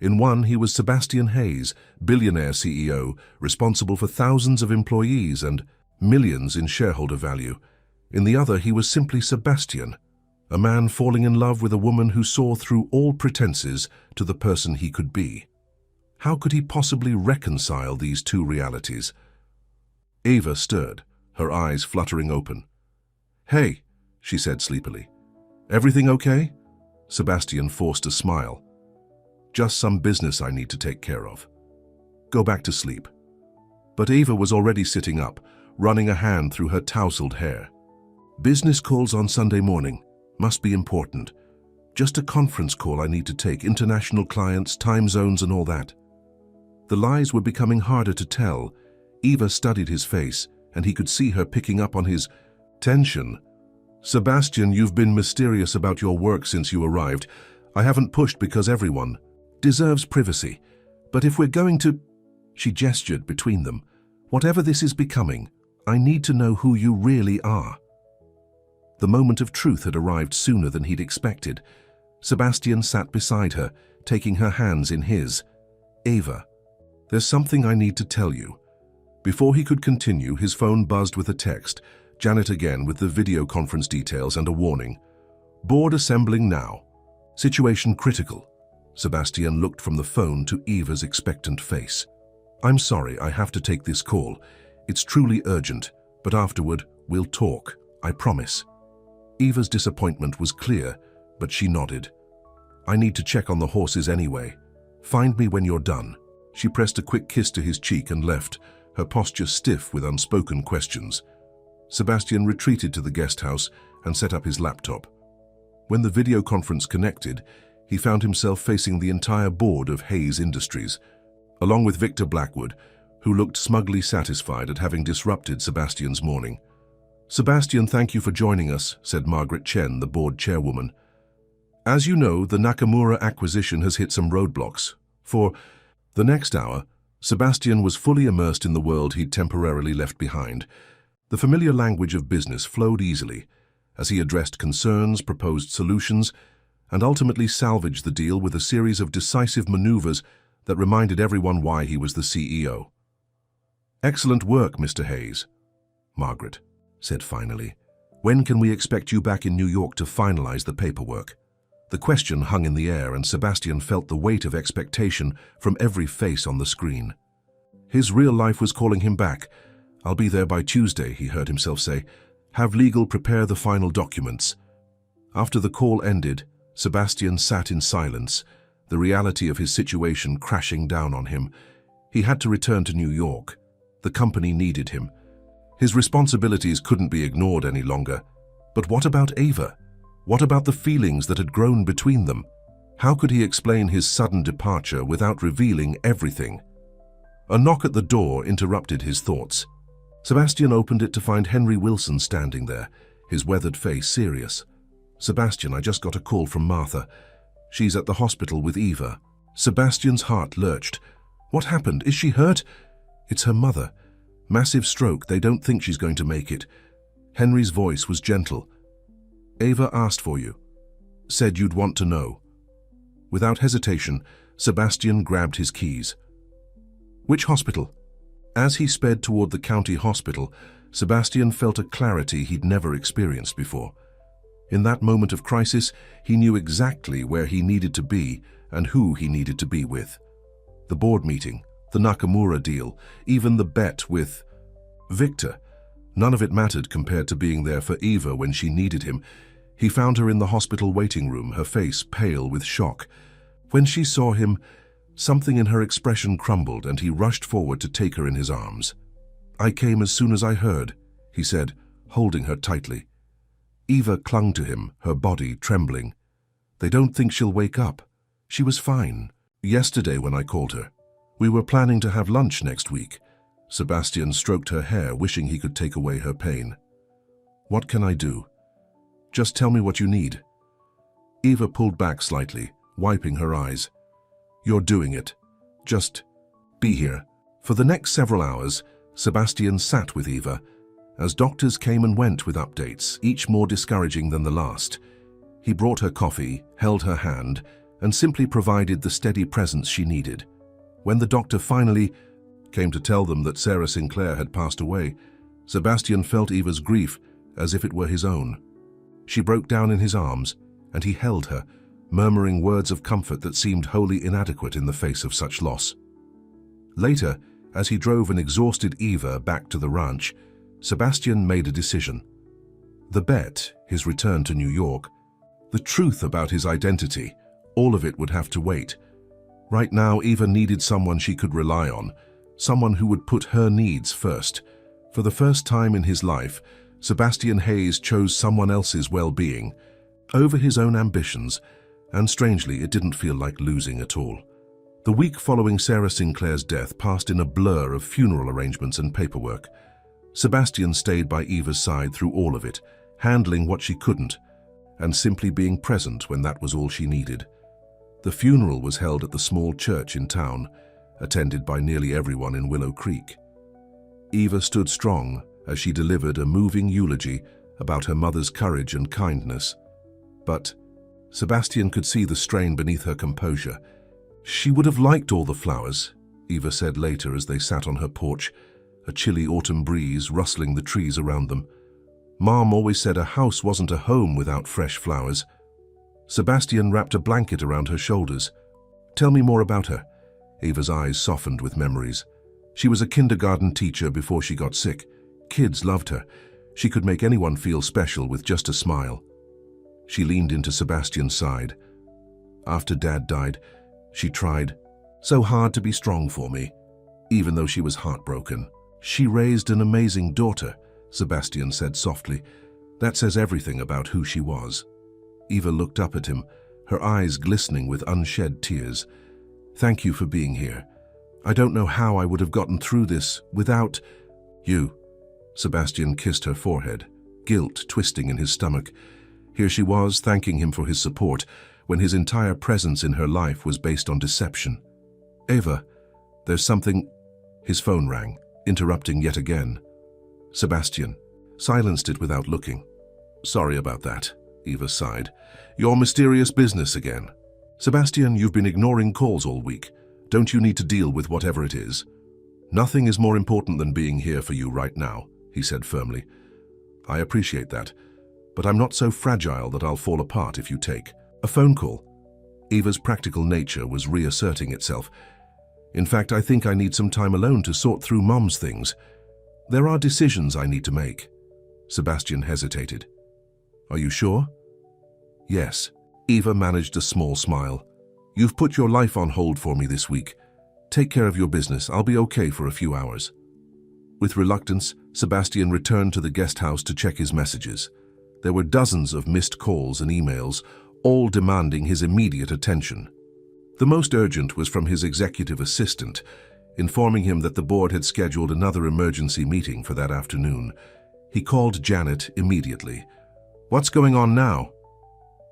In one, he was Sebastian Hayes, billionaire CEO, responsible for thousands of employees and millions in shareholder value. In the other, he was simply Sebastian, a man falling in love with a woman who saw through all pretenses to the person he could be. How could he possibly reconcile these two realities? Eva stirred, her eyes fluttering open. "Hey," she said sleepily. "Everything okay?" Sebastian forced a smile. "Just some business I need to take care of. Go back to sleep." But Eva was already sitting up, running a hand through her tousled hair. "Business calls on Sunday morning. Must be important. Just a conference call I need to take, international clients, time zones and all that." The lies were becoming harder to tell. Eva studied his face, and he could see her picking up on his tension. "Sebastian, you've been mysterious about your work since you arrived. I haven't pushed because everyone deserves privacy. But if we're going to—" She gestured between them. "Whatever this is becoming, I need to know who you really are." The moment of truth had arrived sooner than he'd expected. Sebastian sat beside her, taking her hands in his. "Eva, there's something I need to tell you." Before he could continue, his phone buzzed with a text, Janet again with the video conference details and a warning. "Board assembling now. Situation critical." Sebastian looked from the phone to Eva's expectant face. "I'm sorry, I have to take this call. It's truly urgent, but afterward, we'll talk, I promise." Eva's disappointment was clear, but she nodded. "I need to check on the horses anyway. Find me when you're done." She pressed a quick kiss to his cheek and left, her posture stiff with unspoken questions. Sebastian retreated to the guest house and set up his laptop. When the video conference connected, he found himself facing the entire board of Hayes Industries, along with Victor Blackwood, who looked smugly satisfied at having disrupted Sebastian's morning. "Sebastian, thank you for joining us," said Margaret Chen, the board chairwoman. "As you know, the Nakamura acquisition has hit some roadblocks. For the next hour, Sebastian was fully immersed in the world he'd temporarily left behind. The familiar language of business flowed easily as he addressed concerns, proposed solutions, and ultimately salvaged the deal with a series of decisive maneuvers that reminded everyone why he was the CEO. "Excellent work, Mr. Hayes," Margaret said finally. "When can we expect you back in New York to finalize the paperwork?" The question hung in the air, and Sebastian felt the weight of expectation from every face on the screen. His real life was calling him back. "I'll be there by Tuesday," he heard himself say. "Have legal prepare the final documents." After the call ended, Sebastian sat in silence, the reality of his situation crashing down on him. He had to return to New York. The company needed him. His responsibilities couldn't be ignored any longer. But what about Ava? What about the feelings that had grown between them? How could he explain his sudden departure without revealing everything? A knock at the door interrupted his thoughts. Sebastian opened it to find Henry Wilson standing there, his weathered face serious. "Sebastian, I just got a call from Martha. She's at the hospital with Eva." Sebastian's heart lurched. "What happened? Is she hurt?" "It's her mother. Massive stroke. They don't think she's going to make it." Henry's voice was gentle. "Ava asked for you. Said you'd want to know." Without hesitation, Sebastian grabbed his keys. "Which hospital?" As he sped toward the county hospital, Sebastian felt a clarity he'd never experienced before. In that moment of crisis, he knew exactly where he needed to be and who he needed to be with. The board meeting, the Nakamura deal, even the bet with Victor. None of it mattered compared to being there for Eva when she needed him. He found her in the hospital waiting room, her face pale with shock. When she saw him, something in her expression crumbled and he rushed forward to take her in his arms. "I came as soon as I heard," he said, holding her tightly. Eva clung to him, her body trembling. "They don't think she'll wake up. She was fine yesterday when I called her. We were planning to have lunch next week." Sebastian stroked her hair, wishing he could take away her pain. "What can I do? Just tell me what you need." Eva pulled back slightly, wiping her eyes. "You're doing it. Just be here." For the next several hours, Sebastian sat with Eva, as doctors came and went with updates, each more discouraging than the last. He brought her coffee, held her hand, and simply provided the steady presence she needed. When the doctor finally came to tell them that Sarah Sinclair had passed away, Sebastian felt Eva's grief as if it were his own. She broke down in his arms, and he held her, murmuring words of comfort that seemed wholly inadequate in the face of such loss. Later, as he drove an exhausted Eva back to the ranch, Sebastian made a decision. The bet, his return to New York, the truth about his identity, all of it would have to wait. Right now, Eva needed someone she could rely on, someone who would put her needs first. For the first time in his life, Sebastian Hayes chose someone else's well-being over his own ambitions, and strangely, it didn't feel like losing at all. The week following Sarah Sinclair's death passed in a blur of funeral arrangements and paperwork. Sebastian stayed by Eva's side through all of it, handling what she couldn't, and simply being present when that was all she needed. The funeral was held at the small church in town, attended by nearly everyone in Willow Creek. Eva stood strong as she delivered a moving eulogy about her mother's courage and kindness. But Sebastian could see the strain beneath her composure. "She would have liked all the flowers," Eva said later as they sat on her porch, a chilly autumn breeze rustling the trees around them. "Mom always said a house wasn't a home without fresh flowers." Sebastian wrapped a blanket around her shoulders. "Tell me more about her." Eva's eyes softened with memories. She was a kindergarten teacher before she got sick. Kids loved her. She could make anyone feel special with just a smile. She leaned into Sebastian's side. "After Dad died, she tried so hard to be strong for me, even though she was heartbroken. She raised an amazing daughter," Sebastian said softly. "That says everything about who she was." Eva looked up at him, her eyes glistening with unshed tears. "Thank you for being here. I don't know how I would have gotten through this without you." Sebastian kissed her forehead, guilt twisting in his stomach. Here she was, thanking him for his support, when his entire presence in her life was based on deception. "Eva, there's something—" His phone rang, interrupting yet again. Sebastian silenced it without looking. "Sorry about that," Eva sighed. "Your mysterious business again." "Sebastian, you've been ignoring calls all week. Don't you need to deal with whatever it is?" "Nothing is more important than being here for you right now," he said firmly. "I appreciate that, but I'm not so fragile that I'll fall apart if you take a phone call." Eva's practical nature was reasserting itself. "In fact, I think I need some time alone to sort through Mom's things. There are decisions I need to make." Sebastian hesitated. "Are you sure?" "Yes." Eva managed a small smile. "You've put your life on hold for me this week. Take care of your business. I'll be okay for a few hours." With reluctance, Sebastian returned to the guest house to check his messages. There were dozens of missed calls and emails, all demanding his immediate attention. The most urgent was from his executive assistant, informing him that the board had scheduled another emergency meeting for that afternoon. He called Janet immediately. "What's going on now?"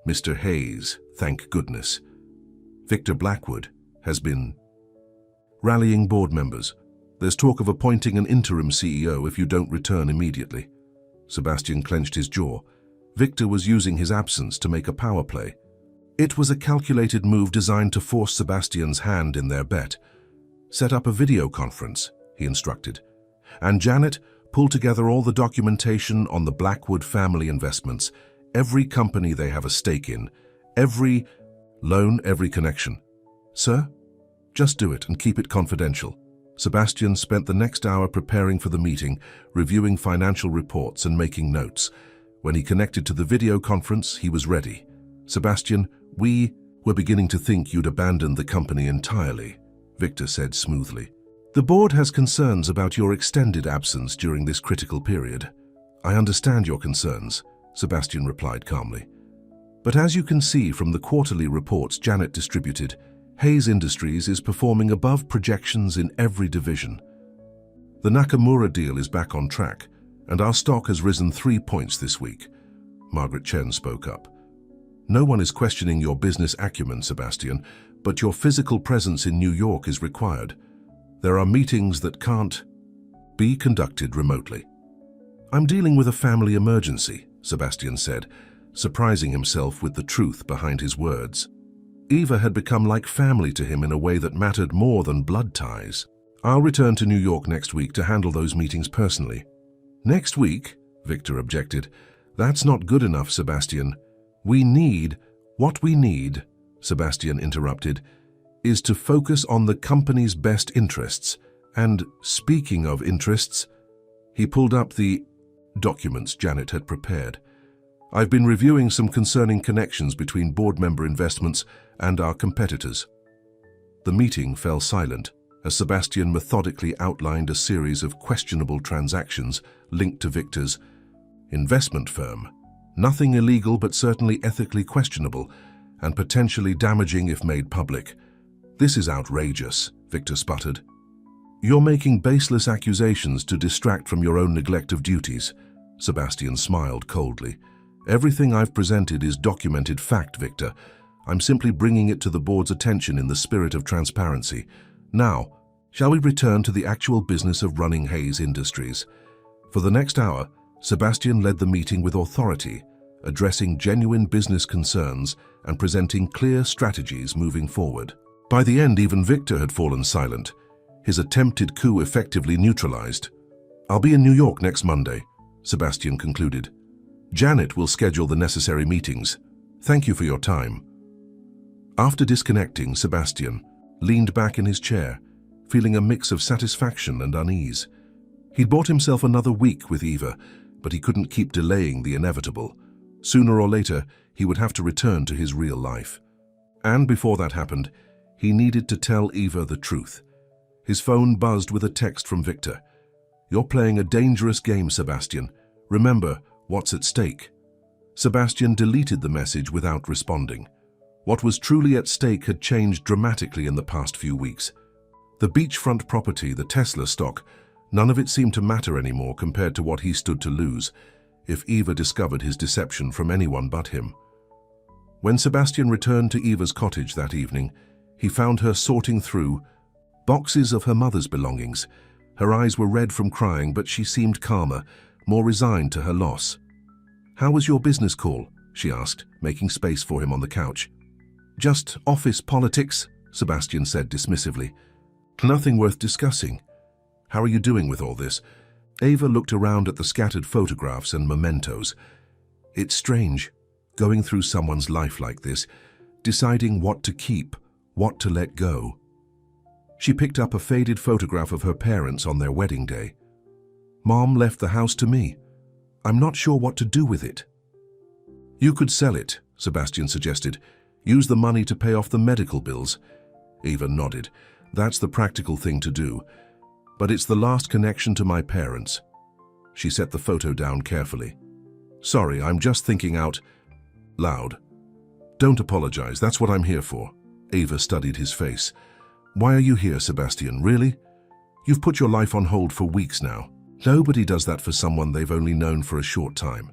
"Mr. Hayes, thank goodness. Victor Blackwood has been rallying board members. There's talk of appointing an interim CEO if you don't return immediately." Sebastian clenched his jaw. Victor was using his absence to make a power play. It was a calculated move designed to force Sebastian's hand in their bet. "Set up a video conference," he instructed. "And Janet, pull together all the documentation on the Blackwood family investments, every company they have a stake in, every loan, every connection." "Sir?" "Just do it and keep it confidential." Sebastian spent the next hour preparing for the meeting, reviewing financial reports and making notes. When he connected to the video conference, he was ready. "Sebastian, we were beginning to think you'd abandoned the company entirely," Victor said smoothly. "The board has concerns about your extended absence during this critical period." "I understand your concerns," Sebastian replied calmly. "But as you can see from the quarterly reports Janet distributed, Hayes Industries is performing above projections in every division. The Nakamura deal is back on track, and our stock has risen 3 points this week." Margaret Chen spoke up. "No one is questioning your business acumen, Sebastian, but your physical presence in New York is required. There are meetings that can't be conducted remotely." "I'm dealing with a family emergency," Sebastian said, surprising himself with the truth behind his words. Eva had become like family to him in a way that mattered more than blood ties. "I'll return to New York next week to handle those meetings personally." "Next week?" Victor objected. "That's not good enough, Sebastian. What we need, Sebastian interrupted, is to focus on the company's best interests. And speaking of interests," he pulled up the documents Janet had prepared. "I've been reviewing some concerning connections between board member investments and our competitors." The meeting fell silent as Sebastian methodically outlined a series of questionable transactions linked to Victor's investment firm. Nothing illegal, but certainly ethically questionable and potentially damaging if made public. "This is outrageous," Victor sputtered. "You're making baseless accusations to distract from your own neglect of duties." Sebastian smiled coldly. "Everything I've presented is documented fact, Victor. I'm simply bringing it to the board's attention in the spirit of transparency. Now, shall we return to the actual business of running Hayes Industries?" For the next hour, Sebastian led the meeting with authority, addressing genuine business concerns and presenting clear strategies moving forward. By the end, even Victor had fallen silent, his attempted coup effectively neutralized. "I'll be in New York next Monday," Sebastian concluded. "Janet will schedule the necessary meetings. Thank you for your time." After disconnecting, Sebastian leaned back in his chair, feeling a mix of satisfaction and unease. He'd bought himself another week with Eva, but he couldn't keep delaying the inevitable. Sooner or later, he would have to return to his real life. And before that happened, he needed to tell Eva the truth. His phone buzzed with a text from Victor. "You're playing a dangerous game, Sebastian. Remember what's at stake." Sebastian deleted the message without responding. What was truly at stake had changed dramatically in the past few weeks. The beachfront property, the Tesla stock, none of it seemed to matter anymore compared to what he stood to lose if Eva discovered his deception from anyone but him. When Sebastian returned to Eva's cottage that evening, he found her sorting through boxes of her mother's belongings. Her eyes were red from crying, but she seemed calmer, more resigned to her loss. "How was your business call?" she asked, making space for him on the couch. "Just office politics," Sebastian said dismissively. "Nothing worth discussing. How are you doing with all this?" Eva looked around at the scattered photographs and mementos. "It's strange, going through someone's life like this, deciding what to keep, what to let go." She picked up a faded photograph of her parents on their wedding day. "Mom left the house to me. I'm not sure what to do with it." "You could sell it," Sebastian suggested. "Use the money to pay off the medical bills." Eva nodded. "That's the practical thing to do. But it's the last connection to my parents. She set the photo down carefully. Sorry, I'm just thinking out loud. Don't apologize, that's what I'm here for. Eva studied his face. Why are you here, Sebastian, really? You've put your life on hold for weeks now. Nobody does that for someone they've only known for a short time.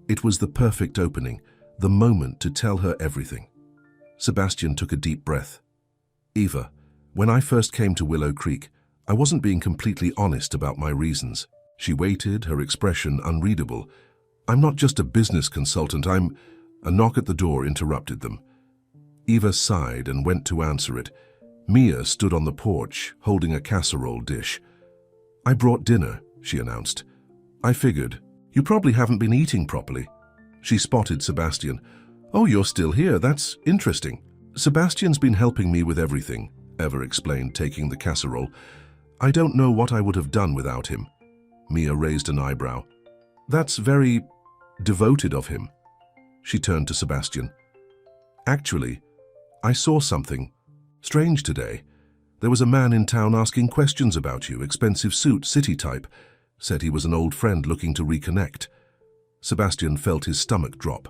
It was the perfect opening, the moment to tell her everything. Sebastian took a deep breath. Eva, when I first came to Willow Creek, I wasn't being completely honest about my reasons. She waited, her expression unreadable. I'm not just a business consultant, I'm... A knock at the door interrupted them. Eva sighed and went to answer it. Mia stood on the porch, holding a casserole dish. I brought dinner, she announced. I figured, you probably haven't been eating properly. She spotted Sebastian. Oh, you're still here, that's interesting. Sebastian's been helping me with everything, Eva explained, taking the casserole. I don't know what I would have done without him. Mia raised an eyebrow. That's very devoted of him. She turned to Sebastian. Actually, I saw something strange today. There was a man in town asking questions about you, expensive suit, city type. Said he was an old friend looking to reconnect. Sebastian felt his stomach drop.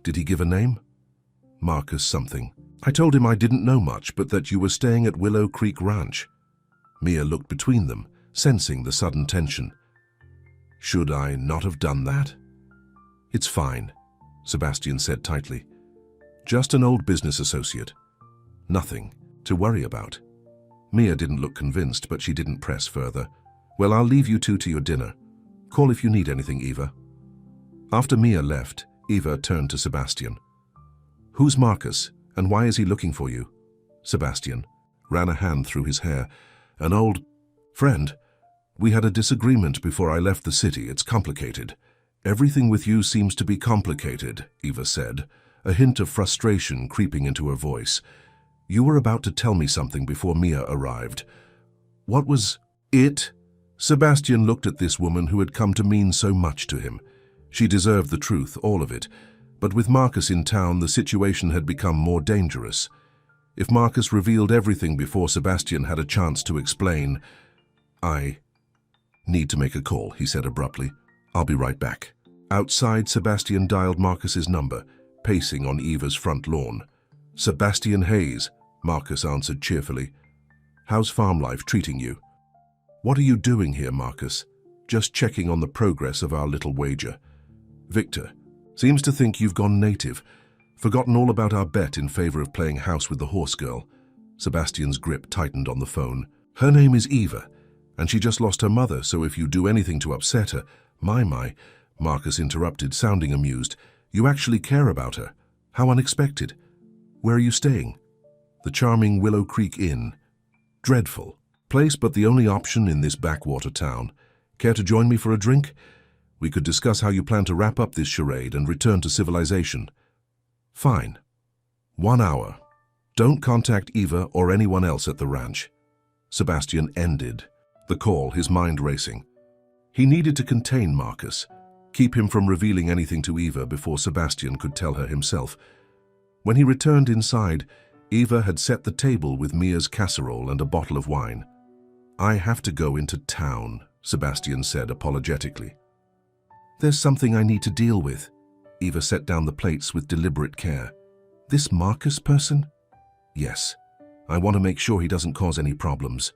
Did he give a name? Marcus something. I told him I didn't know much, but that you were staying at Willow Creek Ranch. Mia looked between them, sensing the sudden tension. Should I not have done that? It's fine, Sebastian said tightly. Just an old business associate. Nothing to worry about. Mia didn't look convinced, but she didn't press further. Well, I'll leave you two to your dinner. Call if you need anything, Eva. After Mia left, Eva turned to Sebastian. Who's Marcus, and why is he looking for you? Sebastian ran a hand through his hair. An old friend. We had a disagreement before I left the city. It's complicated. Everything with you seems to be complicated, Eva said, a hint of frustration creeping into her voice. You were about to tell me something before Mia arrived. What was it? Sebastian looked at this woman who had come to mean so much to him. She deserved the truth, all of it. But with Marcus in town, the situation had become more dangerous. If Marcus revealed everything before Sebastian had a chance to explain... I need to make a call, he said abruptly. I'll be right back. Outside, Sebastian dialed Marcus's number, pacing on Eva's front lawn. Sebastian Hayes, Marcus answered cheerfully. How's farm life treating you? What are you doing here, Marcus? Just checking on the progress of our little wager. Victor, seems to think you've gone native. Forgotten all about our bet in favor of playing house with the horse girl. Sebastian's grip tightened on the phone. Her name is Eva, and she just lost her mother, so if you do anything to upset her... My, Marcus interrupted, sounding amused. You actually care about her. How unexpected. Where are you staying? The charming Willow Creek Inn. Dreadful place, but the only option in this backwater town. Care to join me for a drink? We could discuss how you plan to wrap up this charade and return to civilization. Fine. 1 hour. Don't contact Eva or anyone else at the ranch. Sebastian ended the call, his mind racing. He needed to contain Marcus, keep him from revealing anything to Eva before Sebastian could tell her himself. When he returned inside, Eva had set the table with Mia's casserole and a bottle of wine. I have to go into town, Sebastian said apologetically. There's something I need to deal with. Eva set down the plates with deliberate care. This Marcus person? Yes. I want to make sure he doesn't cause any problems.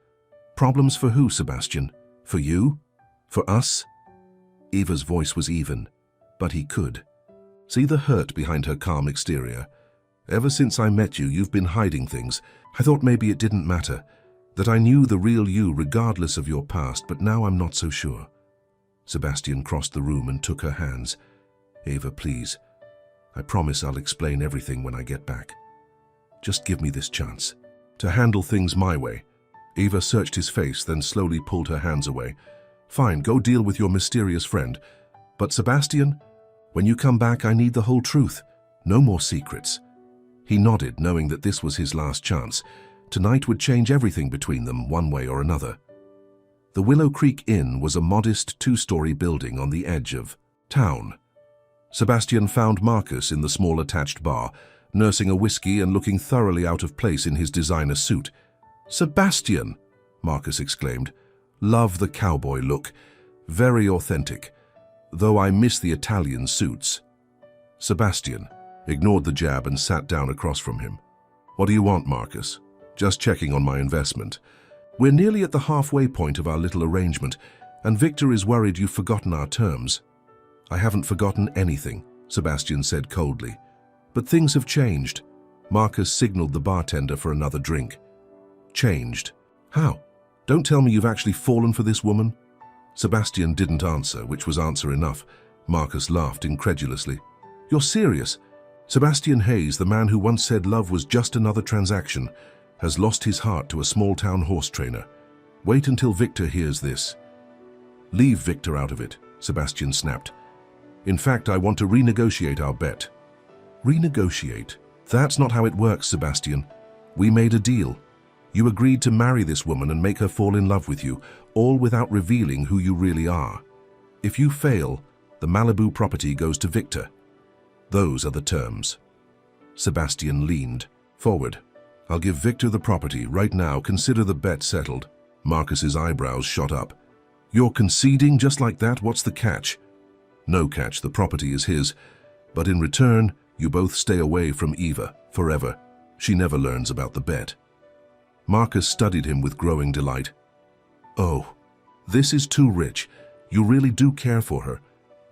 Problems for who, Sebastian? For you? For us? Eva's voice was even, but he could. See the hurt behind her calm exterior. Ever since I met you, you've been hiding things. I thought maybe it didn't matter, that I knew the real you regardless of your past, but now I'm not so sure. Sebastian crossed the room and took her hands. Eva, please. I promise I'll explain everything when I get back. Just give me this chance to handle things my way. Eva searched his face, then slowly pulled her hands away. Fine, go deal with your mysterious friend. But Sebastian, when you come back, I need the whole truth. No more secrets. He nodded, knowing that this was his last chance. Tonight would change everything between them, one way or another. The Willow Creek Inn was a modest 2-story building on the edge of town. Sebastian found Marcus in the small attached bar, nursing a whiskey and looking thoroughly out of place in his designer suit. Sebastian! Marcus exclaimed. "Love the cowboy look. Very authentic. Though I miss the Italian suits." Sebastian ignored the jab and sat down across from him. "What do you want, Marcus?" "Just checking on my investment. We're nearly at the halfway point of our little arrangement, and Victor is worried you've forgotten our terms." "I haven't forgotten anything," Sebastian said coldly. "But things have changed." Marcus signaled the bartender for another drink. "Changed? How? Don't tell me you've actually fallen for this woman?" Sebastian didn't answer, which was answer enough. Marcus laughed incredulously. "You're serious? Sebastian Hayes, the man who once said love was just another transaction, has lost his heart to a small-town horse trainer. Wait until Victor hears this." "Leave Victor out of it," Sebastian snapped. "In fact, I want to renegotiate our bet." "Renegotiate? That's not how it works, Sebastian. We made a deal. You agreed to marry this woman and make her fall in love with you, all without revealing who you really are. If you fail, the Malibu property goes to Victor. Those are the terms." Sebastian leaned forward. "I'll give Victor the property right now. Consider the bet settled." Marcus's eyebrows shot up. "You're conceding just like that? What's the catch?" "No catch. The property is his. But in return, you both stay away from Eva forever. She never learns about the bet." Marcus studied him with growing delight. "Oh, this is too rich. You really do care for her.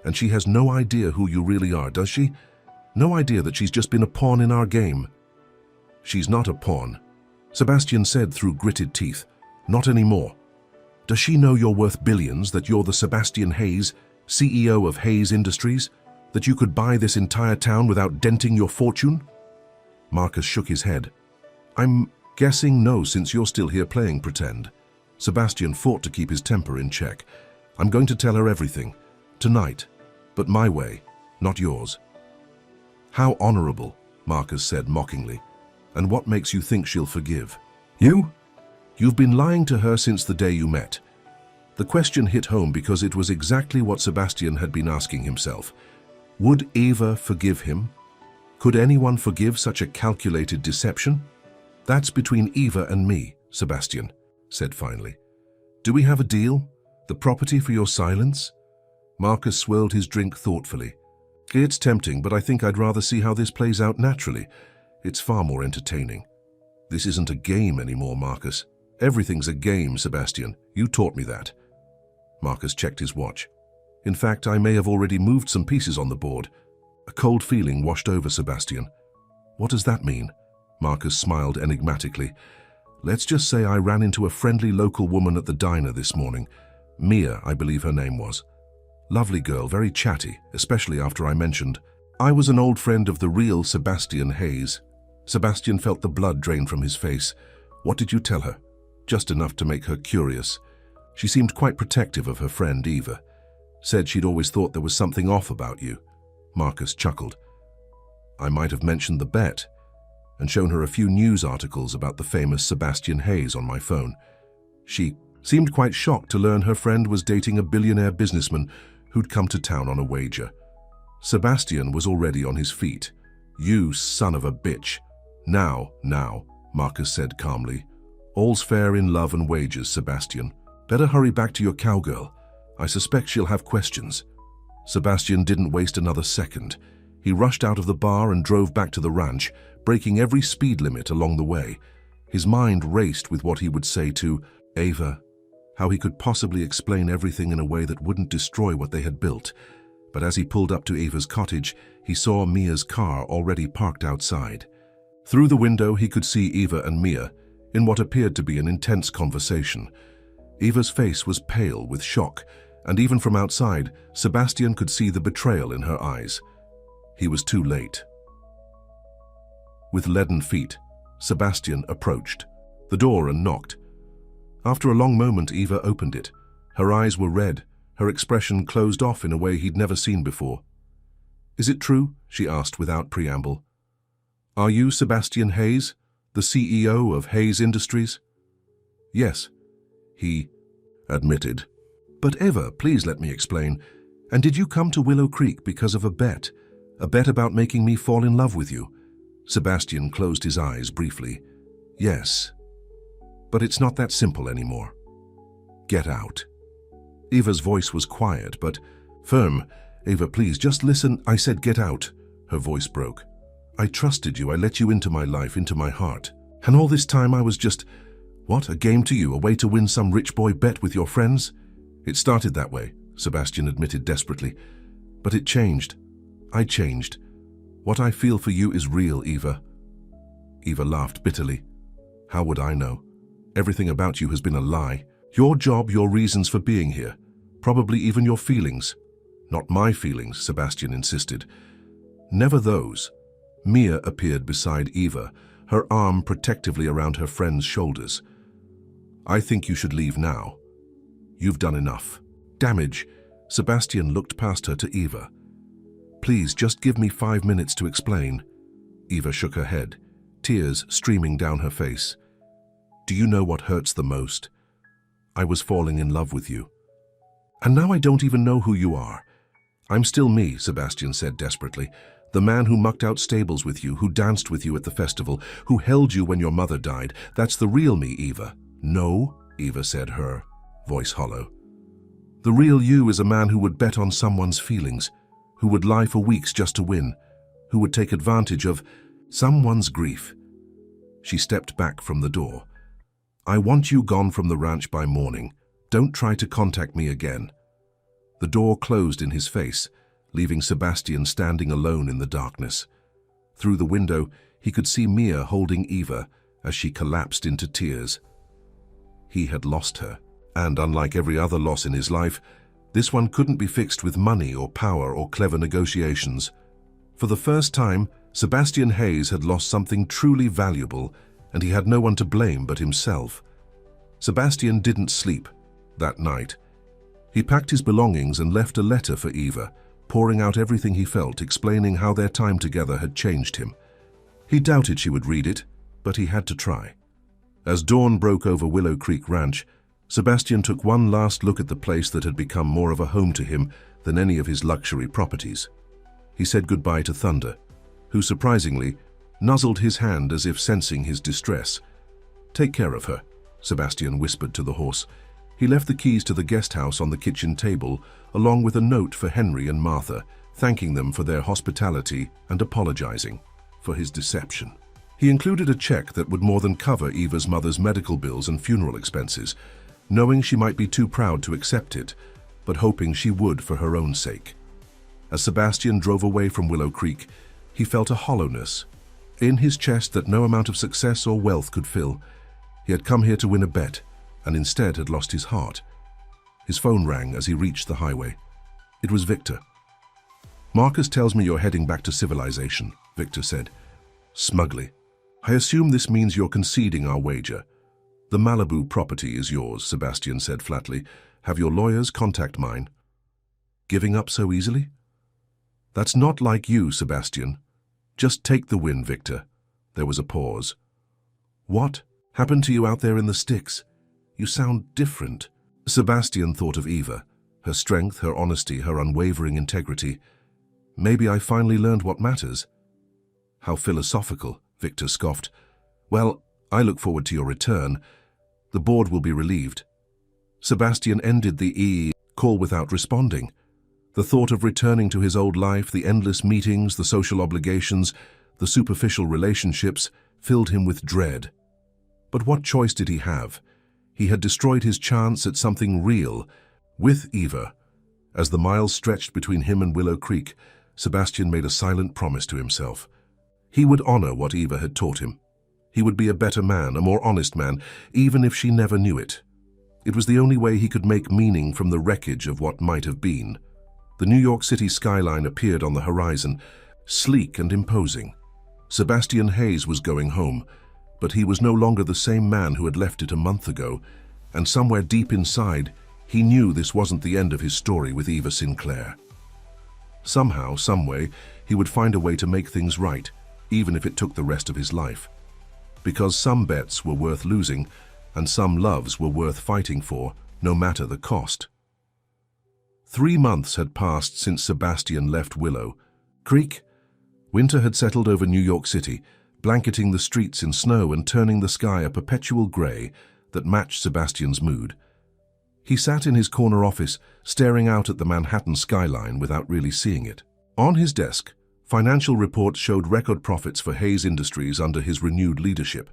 And she has no idea who you really are, does she? No idea that she's just been a pawn in our game." "She's not a pawn," Sebastian said through gritted teeth. "Not anymore. Does she know you're worth billions, that you're the Sebastian Hayes, CEO of Hayes Industries, that you could buy this entire town without denting your fortune?" Marcus shook his head. "I'm guessing no, since you're still here playing pretend." Sebastian fought to keep his temper in check. "I'm going to tell her everything. Tonight. But my way, not yours." "How honorable," Marcus said mockingly. "And what makes you think she'll forgive?" "You? You've been lying to her since the day you met." The question hit home because it was exactly what Sebastian had been asking himself. Would Eva forgive him? Could anyone forgive such a calculated deception? "That's between Eva and me," Sebastian said finally. "Do we have a deal? The property for your silence?" Marcus swirled his drink thoughtfully. "It's tempting, but I think I'd rather see how this plays out naturally. It's far more entertaining." "This isn't a game anymore, Marcus. Everything's a game, Sebastian. You taught me that." Marcus checked his watch. "In fact, I may have already moved some pieces on the board." A cold feeling washed over Sebastian. "What does that mean?" Marcus smiled enigmatically. "Let's just say I ran into a friendly local woman at the diner this morning. Mia, I believe her name was. Lovely girl, very chatty, especially after I mentioned I was an old friend of the real Sebastian Hayes." Sebastian felt the blood drain from his face. "What did you tell her?" "Just enough to make her curious. She seemed quite protective of her friend Eva. Said she'd always thought there was something off about you." Marcus chuckled. "I might have mentioned the bet and shown her a few news articles about the famous Sebastian Hayes on my phone. She seemed quite shocked to learn her friend was dating a billionaire businessman who'd come to town on a wager." Sebastian was already on his feet. "You son of a bitch." Now, Marcus said calmly. "All's fair in love and wagers, Sebastian. Better hurry back to your cowgirl. I suspect she'll have questions." Sebastian didn't waste another second. He rushed out of the bar and drove back to the ranch, breaking every speed limit along the way. His mind raced with what he would say to Eva, how he could possibly explain everything in a way that wouldn't destroy what they had built. But as he pulled up to Eva's cottage, he saw Mia's car already parked outside. Through the window, he could see Eva and Mia in what appeared to be an intense conversation. Eva's face was pale with shock, and even from outside, Sebastian could see the betrayal in her eyes. He was too late. With leaden feet, Sebastian approached the door and knocked. After a long moment, Eva opened it. Her eyes were red, her expression closed off in a way he'd never seen before. "Is it true?" she asked without preamble. "Are you Sebastian Hayes, the CEO of Hayes Industries?" "Yes," he admitted. "But Eva, please let me explain. And did you come to Willow Creek because of a bet? A bet about making me fall in love with you?" Sebastian closed his eyes briefly. "Yes. But it's not that simple anymore. Get out. Eva's voice was quiet but firm. Eva, please, just listen. I said get out. Her voice broke. I trusted you. I let you into my life, into my heart. And all this time I was just, what, a game to you, a way to win some rich boy bet with your friends? It started that way, Sebastian admitted desperately. But it changed. I changed. What I feel for you is real, Eva. Eva laughed bitterly. How would I know? Everything about you has been a lie. Your job, your reasons for being here. Probably even your feelings. Not my feelings, Sebastian insisted. Never those. Mia appeared beside Eva, her arm protectively around her friend's shoulders. I think you should leave now. You've done enough. Damage. Sebastian looked past her to Eva. Please, just give me 5 minutes to explain. Eva shook her head, tears streaming down her face. Do you know what hurts the most? I was falling in love with you. And now I don't even know who you are. I'm still me, Sebastian said desperately. The man who mucked out stables with you, who danced with you at the festival, who held you when your mother died. That's the real me, Eva. No, Eva said, her voice hollow. The real you is a man who would bet on someone's feelings, who would lie for weeks just to win, who would take advantage of someone's grief. She stepped back from the door. I want you gone from the ranch by morning. Don't try to contact me again. The door closed in his face, leaving Sebastian standing alone in the darkness. Through the window, he could see Mia holding Eva as she collapsed into tears. He had lost her, and unlike every other loss in his life, this one couldn't be fixed with money or power or clever negotiations. For the first time, Sebastian Hayes had lost something truly valuable, and he had no one to blame but himself. Sebastian didn't sleep that night. He packed his belongings and left a letter for Eva, pouring out everything he felt, explaining how their time together had changed him. He doubted she would read it, but he had to try. As dawn broke over Willow Creek Ranch, Sebastian took one last look at the place that had become more of a home to him than any of his luxury properties. He said goodbye to Thunder, who surprisingly nuzzled his hand as if sensing his distress. Take care of her, Sebastian whispered to the horse. He left the keys to the guest house on the kitchen table, along with a note for Henry and Martha, thanking them for their hospitality and apologizing for his deception. He included a check that would more than cover Eva's mother's medical bills and funeral expenses, knowing she might be too proud to accept it, but hoping she would for her own sake. As Sebastian drove away from Willow Creek, he felt a hollowness in his chest that no amount of success or wealth could fill. He had come here to win a bet, and instead had lost his heart. His phone rang as he reached the highway. It was Victor. Marcus tells me you're heading back to civilization, Victor said, smugly. I assume this means you're conceding our wager. The Malibu property is yours, Sebastian said flatly. Have your lawyers contact mine. Giving up so easily? That's not like you, Sebastian. Just take the win, Victor. There was a pause. What happened to you out there in the sticks? You sound different. Sebastian thought of Eva, her strength, her honesty, her unwavering integrity. Maybe I finally learned what matters. How philosophical, Victor scoffed. Well, I look forward to your return. The board will be relieved. Sebastian ended the call without responding. The thought of returning to his old life, the endless meetings, the social obligations, the superficial relationships, filled him with dread. But what choice did he have? He had destroyed his chance at something real with Eva. As the miles stretched between him and Willow Creek, Sebastian made a silent promise to himself. He would honor what Eva had taught him. He would be a better man, a more honest man, even if she never knew it. It was the only way he could make meaning from the wreckage of what might have been. The New York City skyline appeared on the horizon, sleek and imposing. Sebastian Hayes was going home, but he was no longer the same man who had left it a month ago, and somewhere deep inside, he knew this wasn't the end of his story with Eva Sinclair. Somehow, someway, he would find a way to make things right, even if it took the rest of his life. Because some bets were worth losing, and some loves were worth fighting for, no matter the cost. 3 months had passed since Sebastian left Willow Creek. Winter had settled over New York City, blanketing the streets in snow and turning the sky a perpetual gray that matched Sebastian's mood. He sat in his corner office, staring out at the Manhattan skyline without really seeing it. On his desk, financial reports showed record profits for Hayes Industries under his renewed leadership.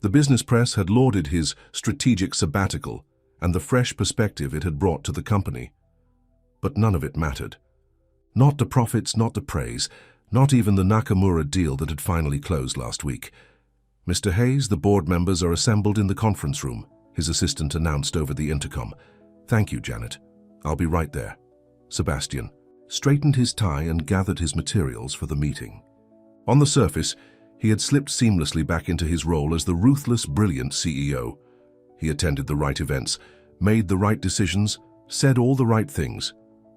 The business press had lauded his strategic sabbatical and the fresh perspective it had brought to the company. But none of it mattered. Not the profits, not the praise, not even the Nakamura deal that had finally closed last week. "Mr. Hayes, the board members are assembled in the conference room," his assistant announced over the intercom. "Thank you, Janet. I'll be right there." Sebastian straightened his tie and gathered his materials for the meeting. On the surface, he had slipped seamlessly back into his role as the ruthless, brilliant CEO. He attended the right events, made the right decisions, said all the right things.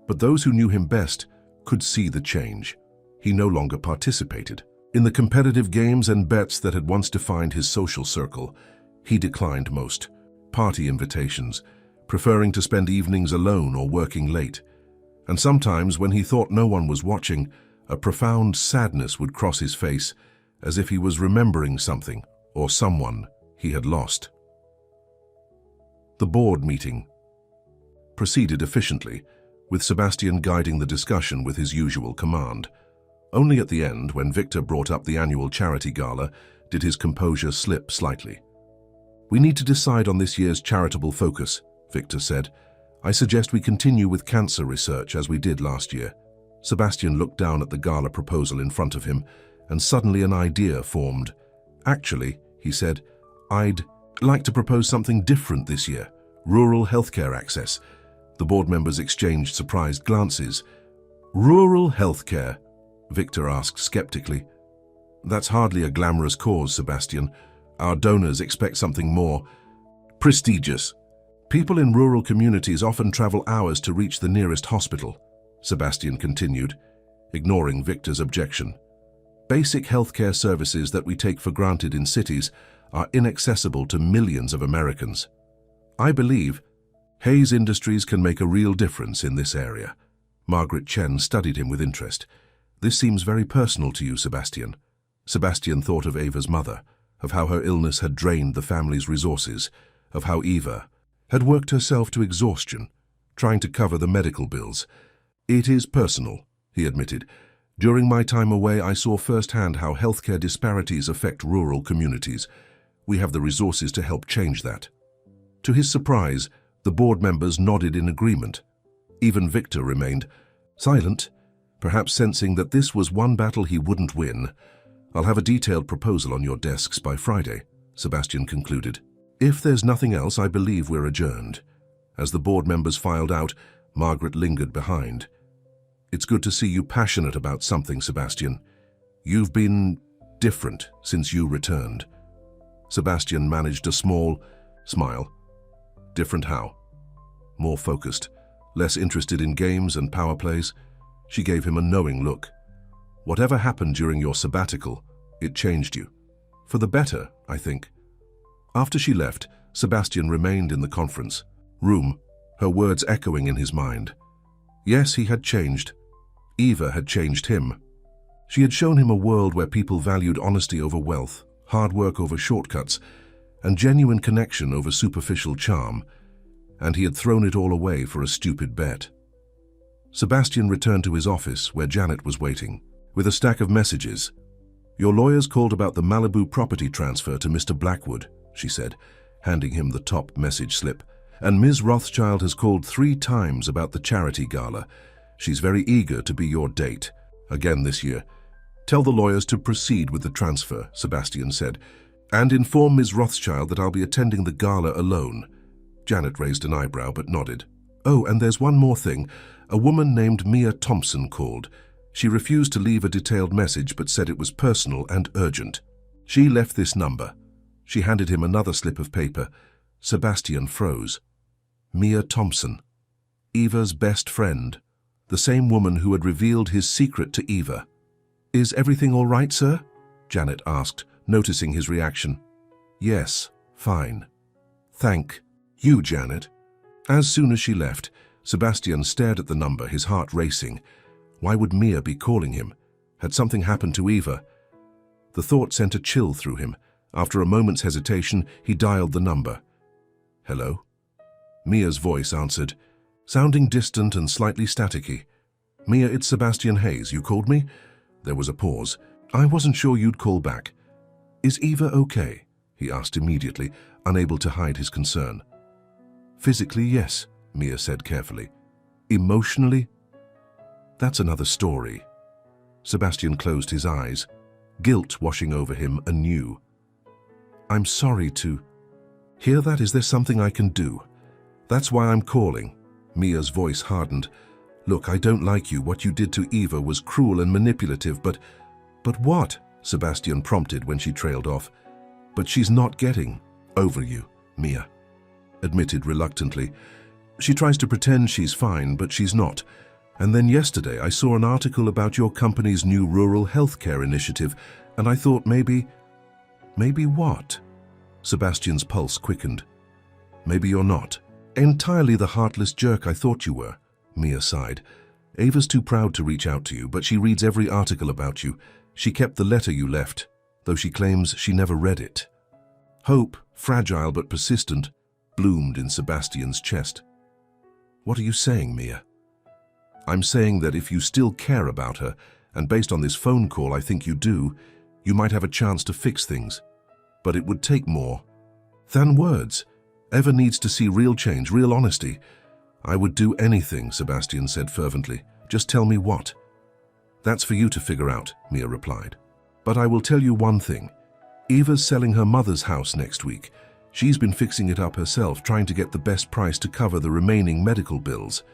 But those who knew him best could see the change. He no longer participated. In the competitive games and bets that had once defined his social circle, he declined most. Party invitations, preferring to spend evenings alone or working late. And sometimes, when he thought no one was watching, a profound sadness would cross his face, as if he was remembering something or someone he had lost. The board meeting proceeded efficiently, with Sebastian guiding the discussion with his usual command. Only at the end, when Victor brought up the annual charity gala, did his composure slip slightly. "We need to decide on this year's charitable focus," Victor said. "I suggest we continue with cancer research as we did last year." Sebastian looked down at the gala proposal in front of him, and suddenly an idea formed. "Actually," he said, "I'd like to propose something different this year. Rural healthcare access." The board members exchanged surprised glances. "Rural healthcare?" Victor asked skeptically. "That's hardly a glamorous cause, Sebastian. Our donors expect something more prestigious. People in rural communities often travel hours to reach the nearest hospital," Sebastian continued, ignoring Victor's objection. "Basic healthcare services that we take for granted in cities are inaccessible to millions of Americans. I believe Hayes Industries can make a real difference in this area." Margaret Chen studied him with interest. "This seems very personal to you, Sebastian." Sebastian thought of Ava's mother, of how her illness had drained the family's resources, of how Eva had worked herself to exhaustion, trying to cover the medical bills. "It is personal," he admitted. "During my time away, I saw firsthand how healthcare disparities affect rural communities. We have the resources to help change that." To his surprise, the board members nodded in agreement. Even Victor remained silent, perhaps sensing that this was one battle he wouldn't win. "I'll have a detailed proposal on your desks by Friday," Sebastian concluded. "If there's nothing else, I believe we're adjourned." As the board members filed out, Margaret lingered behind. "It's good to see you passionate about something, Sebastian. You've been different since you returned." Sebastian managed a small smile. "Different how?" "More focused, less interested in games and power plays." She gave him a knowing look. "Whatever happened during your sabbatical, it changed you. For the better, I think." After she left, Sebastian remained in the conference room, her words echoing in his mind. Yes, he had changed. Eva had changed him. She had shown him a world where people valued honesty over wealth, hard work over shortcuts, and genuine connection over superficial charm, and he had thrown it all away for a stupid bet. Sebastian returned to his office, where Janet was waiting, with a stack of messages. "Your lawyers called about the Malibu property transfer to Mr. Blackwood," she said, handing him the top message slip. "And Ms. Rothschild has called 3 times about the charity gala. She's very eager to be your date, again this year. Tell the lawyers to proceed with the transfer," Sebastian said, "and inform Ms. Rothschild that I'll be attending the gala alone." Janet raised an eyebrow but nodded. "Oh, and there's one more thing. A woman named Mia Thompson called. She refused to leave a detailed message but said it was personal and urgent. She left this number." She handed him another slip of paper. Sebastian froze. Mia Thompson, Eva's best friend, the same woman who had revealed his secret to Eva. "Is everything all right, sir?" Janet asked, noticing his reaction. "Yes, fine. Thank you, Janet." As soon as she left, Sebastian stared at the number, his heart racing. Why would Mia be calling him? Had something happened to Eva? The thought sent a chill through him. After a moment's hesitation, he dialed the number. Hello? Mia's voice answered, sounding distant and slightly staticky. Mia, it's Sebastian Hayes. You called me? There was a pause. I wasn't sure you'd call back. Is Eva okay? He asked immediately, unable to hide his concern. Physically, yes, Mia said carefully. Emotionally? That's another story. Sebastian closed his eyes, guilt washing over him anew. I'm sorry to hear that. Is there something I can do? That's why I'm calling. Mia's voice hardened. Look, I don't like you. What you did to Eva was cruel and manipulative, but what? Sebastian prompted when she trailed off. But she's not getting over you, Mia admitted reluctantly. She tries to pretend she's fine, but she's not. And then yesterday I saw an article about your company's new rural healthcare initiative, and I thought maybe what? Sebastian's pulse quickened. Maybe you're not entirely the heartless jerk I thought you were, Mia sighed. Ava's too proud to reach out to you, but she reads every article about you. She kept the letter you left, though she claims she never read it. Hope, fragile but persistent, bloomed in Sebastian's chest. What are you saying, Mia? I'm saying that if you still care about her, and based on this phone call I think you do, you might have a chance to fix things. But it would take more than words. Eva needs to see real change, real honesty. I would do anything, Sebastian said fervently. Just tell me what. That's for you to figure out, Mia replied. But I will tell you one thing. Eva's selling her mother's house next week. She's been fixing it up herself, trying to get the best price to cover the remaining medical bills.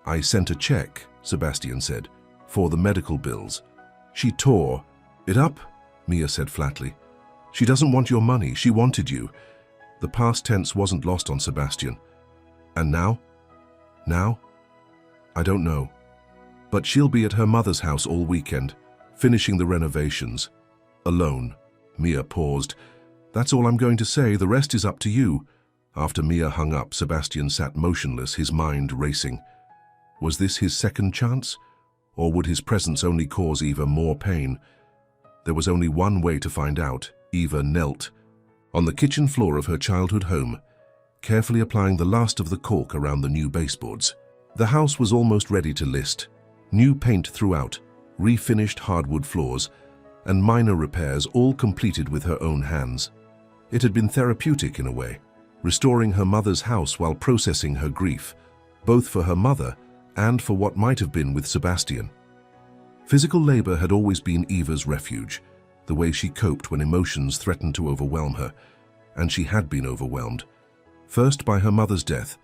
I sent a check, Sebastian said, for the medical bills. She tore it up, Mia said flatly. She doesn't want your money, she wanted you. The past tense wasn't lost on Sebastian. And now? Now? I don't know. But she'll be at her mother's house all weekend, finishing the renovations. Alone. Mia paused. That's all I'm going to say, the rest is up to you. After Mia hung up, Sebastian sat motionless, his mind racing. Was this his second chance? Or would his presence only cause Eva more pain? There was only one way to find out. Eva knelt on the kitchen floor of her childhood home, carefully applying the last of the caulk around the new baseboards. The house was almost ready to list. New paint throughout, refinished hardwood floors, and minor repairs all completed with her own hands. It had been therapeutic in a way, restoring her mother's house while processing her grief, both for her mother and for what might have been with Sebastian. Physical labor had always been Eva's refuge, the way she coped when emotions threatened to overwhelm her, and she had been overwhelmed, first by her mother's death,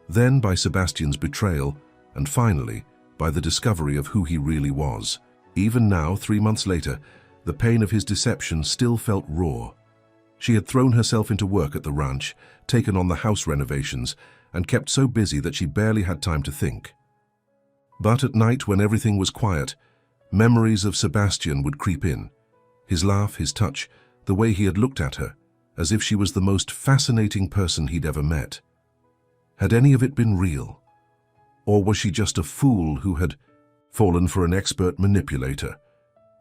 then by Sebastian's betrayal, and finally by the discovery of who he really was. Even now, 3 months later, the pain of his deception still felt raw. She had thrown herself into work at the ranch, taken on the house renovations, and kept so busy that she barely had time to think. But at night, when everything was quiet, memories of Sebastian would creep in. His laugh, his touch, the way he had looked at her, as if she was the most fascinating person he'd ever met. Had any of it been real? Or was she just a fool who had fallen for an expert manipulator?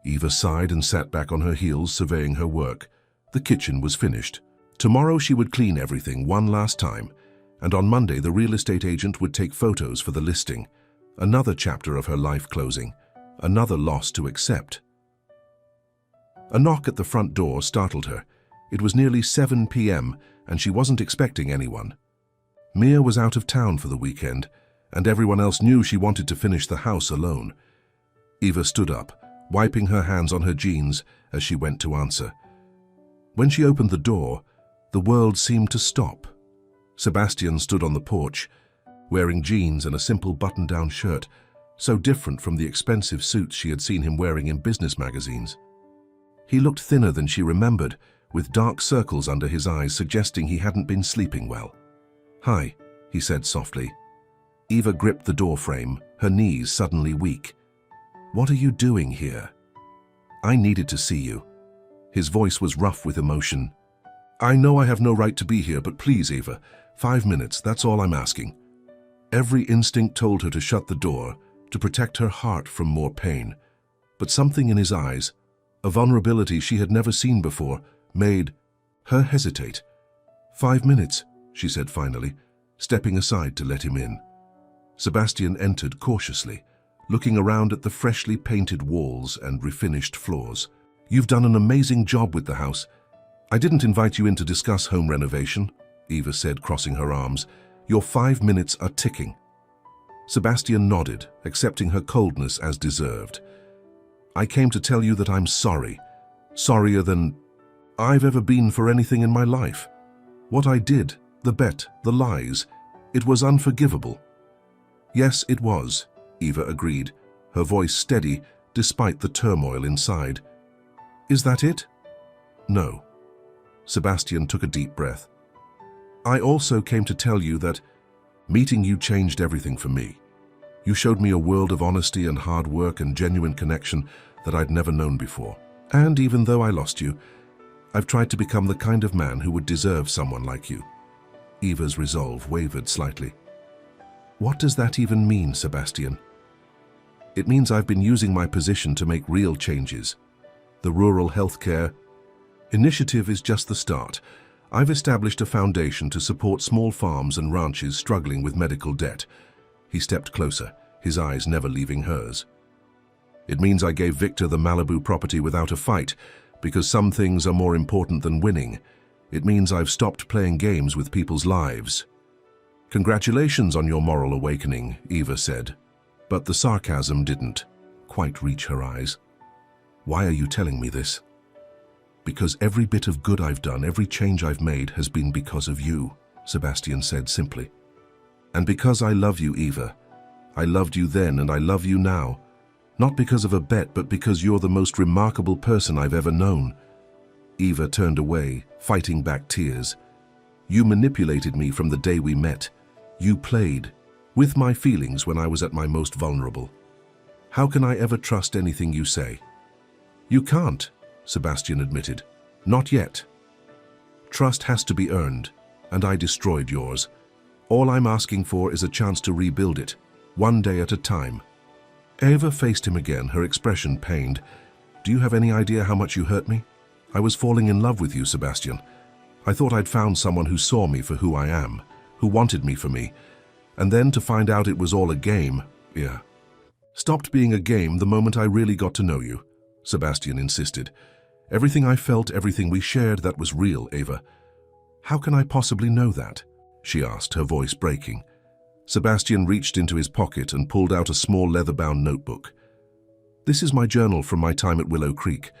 Eva sighed and sat back on her heels, surveying her work. The kitchen was finished. Tomorrow she would clean everything one last time, and on Monday the real estate agent would take photos for the listing. Another chapter of her life closing, another loss to accept. A knock at the front door startled her. It was nearly 7 p.m. and she wasn't expecting anyone. Mia was out of town for the weekend, and everyone else knew she wanted to finish the house alone. Eva stood up, wiping her hands on her jeans as she went to answer. When she opened the door, the world seemed to stop. Sebastian stood on the porch, wearing jeans and a simple button-down shirt, so different from the expensive suits she had seen him wearing in business magazines. He looked thinner than she remembered, with dark circles under his eyes suggesting he hadn't been sleeping well. "Hi," he said softly. Eva gripped the door frame, her knees suddenly weak. "What are you doing here?" "I needed to see you." His voice was rough with emotion. "I know I have no right to be here, but please, Eva, 5 minutes, that's all I'm asking." Every instinct told her to shut the door, to protect her heart from more pain. But something in his eyes, a vulnerability she had never seen before, made her hesitate. 5 minutes, she said finally, stepping aside to let him in. Sebastian entered cautiously, looking around at the freshly painted walls and refinished floors. "You've done an amazing job with the house. I didn't invite you in to discuss home renovation," Eva said, crossing her arms. "Your 5 minutes are ticking." Sebastian nodded, accepting her coldness as deserved. "I came to tell you that I'm sorry. Sorrier than I've ever been for anything in my life. What I did, the bet, the lies, it was unforgivable." "Yes, it was," Eva agreed, her voice steady despite the turmoil inside. "Is that it?" "No." Sebastian took a deep breath. "I also came to tell you that meeting you changed everything for me. You showed me a world of honesty and hard work and genuine connection that I'd never known before. And even though I lost you, I've tried to become the kind of man who would deserve someone like you." Eva's resolve wavered slightly. "What does that even mean, Sebastian?" "It means I've been using my position to make real changes. The rural healthcare initiative is just the start. I've established a foundation to support small farms and ranches struggling with medical debt." He stepped closer, his eyes never leaving hers. "It means I gave Victor the Malibu property without a fight, because some things are more important than winning. It means I've stopped playing games with people's lives." "Congratulations on your moral awakening," Eva said, but the sarcasm didn't quite reach her eyes. "Why are you telling me this?" "Because every bit of good I've done, every change I've made has been because of you," Sebastian said simply. "And because I love you, Eva. I loved you then and I love you now. Not because of a bet, but because you're the most remarkable person I've ever known." Eva turned away, fighting back tears. "You manipulated me from the day we met. You played with my feelings when I was at my most vulnerable. How can I ever trust anything you say?" "You can't," Sebastian admitted. "Not yet. Trust has to be earned, and I destroyed yours. All I'm asking for is a chance to rebuild it, one day at a time." Eva faced him again, her expression pained. "Do you have any idea how much you hurt me? I was falling in love with you, Sebastian. I thought I'd found someone who saw me for who I am, who wanted me for me. And then to find out it was all a game, yeah. Stopped being a game the moment I really got to know you," Sebastian insisted. "Everything I felt, everything we shared, that was real, Eva." "How can I possibly know that?" she asked, her voice breaking. Sebastian reached into his pocket and pulled out a small leather-bound notebook. "This is my journal from my time at Willow Creek.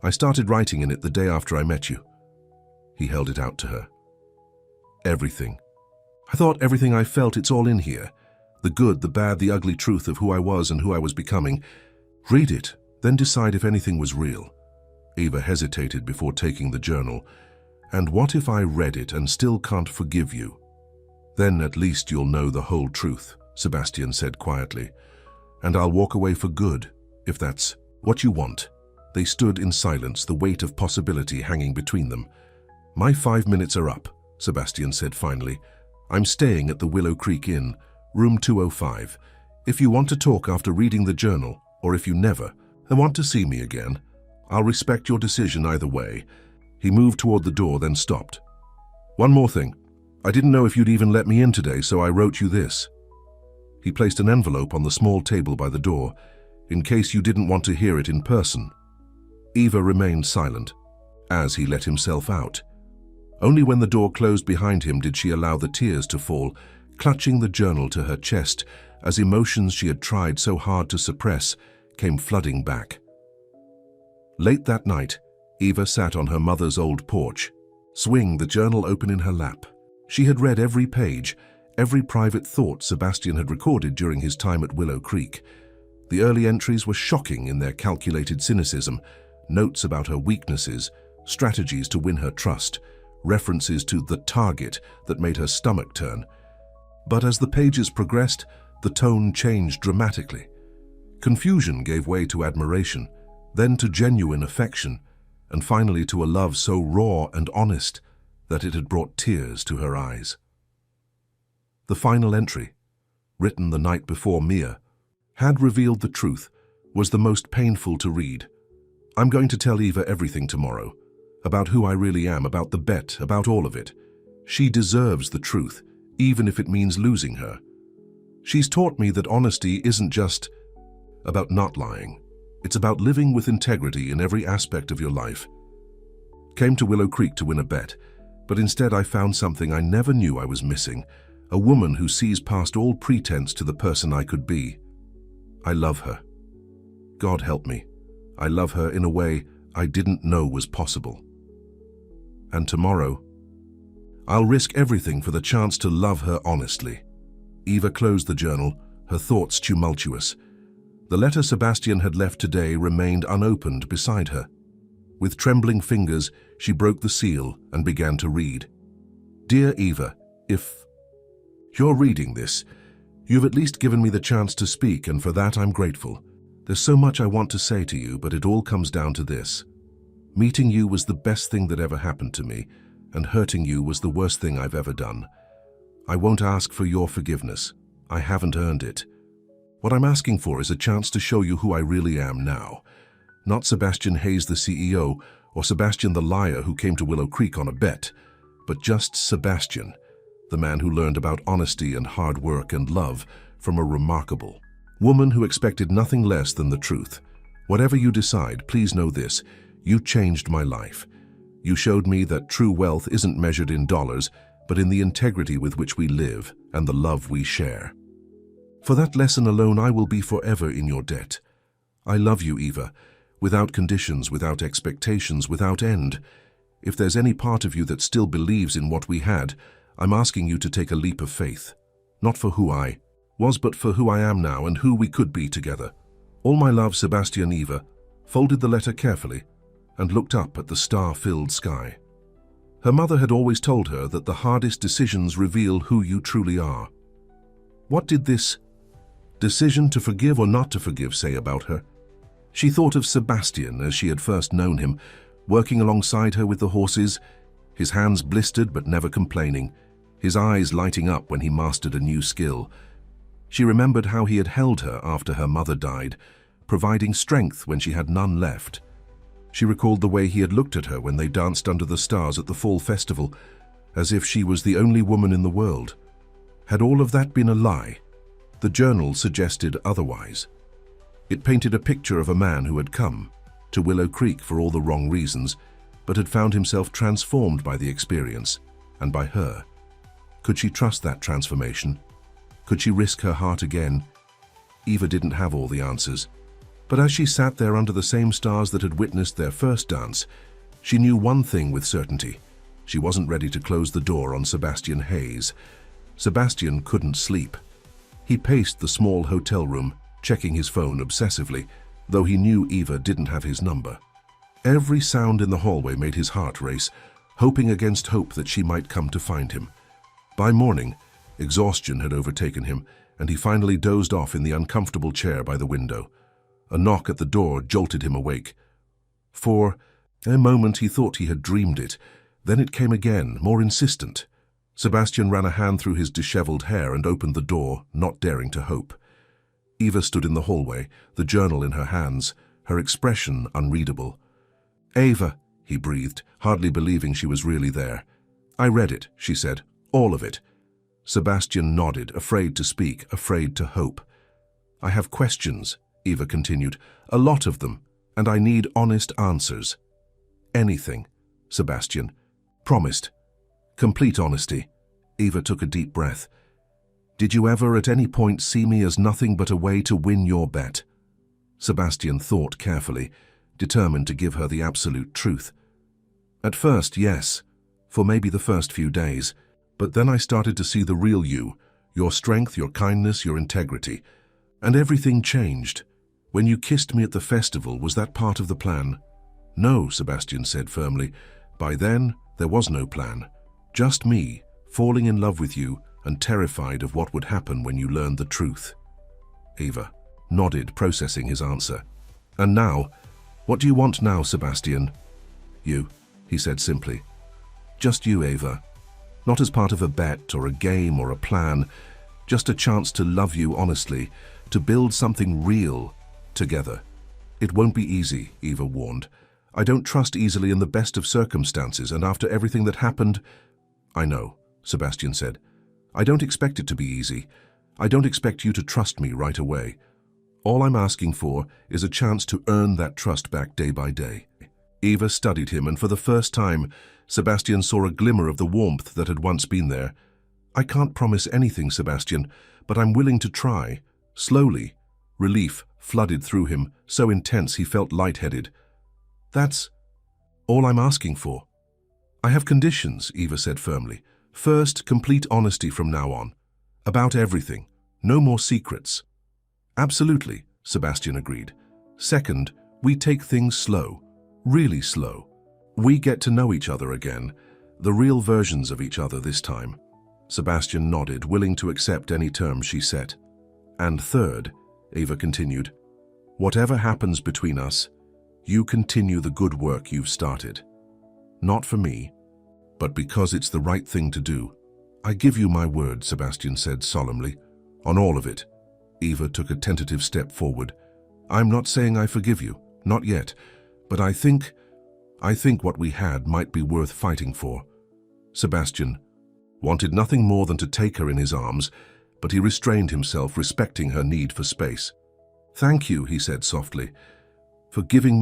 I started writing in it the day after I met you." He held it out to her. "Everything. I thought everything I felt, it's all in here. The good, the bad, the ugly truth of who I was and who I was becoming. Read it, then decide if anything was real." Eva hesitated before taking the journal. "And what if I read it and still can't forgive you?" "Then at least you'll know the whole truth," Sebastian said quietly. "And I'll walk away for good, if that's what you want." They stood in silence, the weight of possibility hanging between them. "My 5 minutes are up," Sebastian said finally. "I'm staying at the Willow Creek Inn, room 205. If you want to talk after reading the journal, or if you never, and want to see me again, I'll respect your decision either way." He moved toward the door, then stopped. "One more thing. I didn't know if you'd even let me in today, so I wrote you this." He placed an envelope on the small table by the door, in case you didn't want to hear it in person. Eva remained silent, as he let himself out. Only when the door closed behind him did she allow the tears to fall, clutching the journal to her chest as emotions she had tried so hard to suppress came flooding back. Late that night, Eva sat on her mother's old porch, swing the journal open in her lap. She had read every page, every private thought Sebastian had recorded during his time at Willow Creek. The early entries were shocking in their calculated cynicism, notes about her weaknesses, strategies to win her trust, references to the target that made her stomach turn. But as the pages progressed, the tone changed dramatically. Confusion gave way to admiration, then to genuine affection, and finally to a love so raw and honest that it had brought tears to her eyes. The final entry, written the night before Mia, had revealed the truth, was the most painful to read. "I'm going to tell Eva everything tomorrow, about who I really am, about the bet, about all of it. She deserves the truth, even if it means losing her. She's taught me that honesty isn't just about not lying. It's about living with integrity in every aspect of your life. Came to Willow Creek to win a bet, but instead I found something I never knew I was missing. A woman who sees past all pretense to the person I could be. I love her. God help me. I love her in a way I didn't know was possible. And tomorrow, I'll risk everything for the chance to love her honestly. Eva closed the journal, her thoughts tumultuous. The letter Sebastian had left today remained unopened beside her. With trembling fingers, she broke the seal and began to read. Dear Eva, if you're reading this, you've at least given me the chance to speak, and for that I'm grateful. There's so much I want to say to you, but it all comes down to this. Meeting you was the best thing that ever happened to me, and hurting you was the worst thing I've ever done. I won't ask for your forgiveness. I haven't earned it. What I'm asking for is a chance to show you who I really am now. Not Sebastian Hayes, the CEO, or Sebastian the liar who came to Willow Creek on a bet, but just Sebastian, the man who learned about honesty and hard work and love from a remarkable woman who expected nothing less than the truth. Whatever you decide, please know this: you changed my life. You showed me that true wealth isn't measured in dollars, but in the integrity with which we live and the love we share. For that lesson alone, I will be forever in your debt. I love you, Eva, without conditions, without expectations, without end. If there's any part of you that still believes in what we had, I'm asking you to take a leap of faith. Not for who I was, but for who I am now and who we could be together. All my love, Sebastian. Eva folded the letter carefully and looked up at the star-filled sky. Her mother had always told her that the hardest decisions reveal who you truly are. What did this decision to forgive or not to forgive say about her? She thought of Sebastian as she had first known him, working alongside her with the horses, his hands blistered but never complaining, his eyes lighting up when he mastered a new skill. She remembered how he had held her after her mother died, providing strength when she had none left. She recalled the way he had looked at her when they danced under the stars at the fall festival, as if she was the only woman in the world. Had all of that been a lie? The journal suggested otherwise. It painted a picture of a man who had come to Willow Creek for all the wrong reasons, but had found himself transformed by the experience and by her. Could she trust that transformation? Could she risk her heart again? Eva didn't have all the answers. But as she sat there under the same stars that had witnessed their first dance, she knew one thing with certainty. She wasn't ready to close the door on Sebastian Hayes. Sebastian couldn't sleep. He paced the small hotel room, checking his phone obsessively, though he knew Eva didn't have his number. Every sound in the hallway made his heart race, hoping against hope that she might come to find him. By morning, exhaustion had overtaken him, and he finally dozed off in the uncomfortable chair by the window. A knock at the door jolted him awake. For a moment he thought he had dreamed it. Then it came again, more insistent. Sebastian ran a hand through his disheveled hair and opened the door, not daring to hope. Eva stood in the hallway, the journal in her hands, her expression unreadable. "Eva," he breathed, hardly believing she was really there. "I read it," she said, "all of it." Sebastian nodded, afraid to speak, afraid to hope. "I have questions," Eva continued, "a lot of them, and I need honest answers." "Anything," Sebastian promised. Complete honesty. Eva took a deep breath. "Did you ever at any point see me as nothing but a way to win your bet?" Sebastian thought carefully, determined to give her the absolute truth. "At first, yes, for maybe the first few days, but then I started to see the real you, your strength, your kindness, your integrity, and everything changed. When you kissed me at the festival, was that part of the plan?" "No," Sebastian said firmly. "By then, there was no plan. Just me, falling in love with you and terrified of what would happen when you learned the truth." Eva nodded, processing his answer. "And now, what do you want now, Sebastian?" "You," he said simply. "Just you, Eva. Not as part of a bet or a game or a plan, just a chance to love you honestly, to build something real together." "It won't be easy," Eva warned. "I don't trust easily in the best of circumstances, and after everything that happened, I know, Sebastian said. I don't expect it to be easy. I don't expect you to trust me right away. All I'm asking for is a chance to earn that trust back day by day. Eva studied him, and for the first time, Sebastian saw a glimmer of the warmth that had once been there. I can't promise anything, Sebastian, but I'm willing to try. Slowly, relief flooded through him, so intense he felt lightheaded. That's all I'm asking for. I have conditions, Eva said firmly. First, complete honesty from now on. About everything. No more secrets. Absolutely, Sebastian agreed. Second, we take things slow. Really slow. We get to know each other again. The real versions of each other this time. Sebastian nodded, willing to accept any terms she set. And third, Eva continued, whatever happens between us, you continue the good work you've started. Not for me, but because it's the right thing to do. I give you my word, Sebastian said solemnly. On all of it. Eva took a tentative step forward. I'm not saying I forgive you, not yet, but I think what we had might be worth fighting for. Sebastian wanted nothing more than to take her in his arms, but he restrained himself, respecting her need for space. Thank you, he said softly, for giving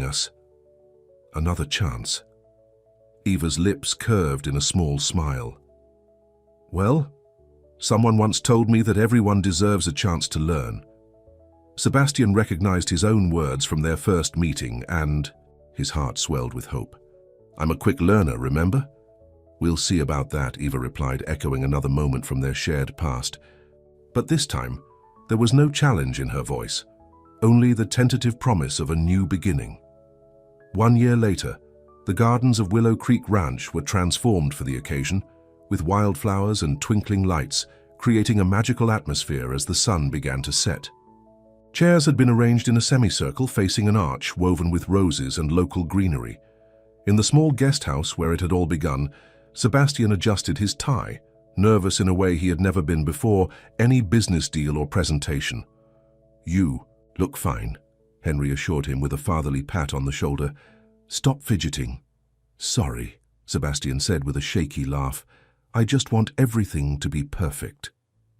us another chance. Eva's lips curved in a small smile. Well, someone once told me that everyone deserves a chance to learn. Sebastian recognized his own words from their first meeting, and his heart swelled with hope. I'm a quick learner, remember? We'll see about that, Eva replied, echoing another moment from their shared past. But this time, there was no challenge in her voice, only the tentative promise of a new beginning. 1 year later, the gardens of Willow Creek Ranch were transformed for the occasion, with wildflowers and twinkling lights, creating a magical atmosphere as the sun began to set. Chairs had been arranged in a semicircle facing an arch woven with roses and local greenery. In the small guest house where it had all begun, Sebastian adjusted his tie, nervous in a way he had never been before any business deal or presentation. You look fine, Henry assured him with a fatherly pat on the shoulder. Stop fidgeting. Sorry, Sebastian said with a shaky laugh. I just want everything to be perfect.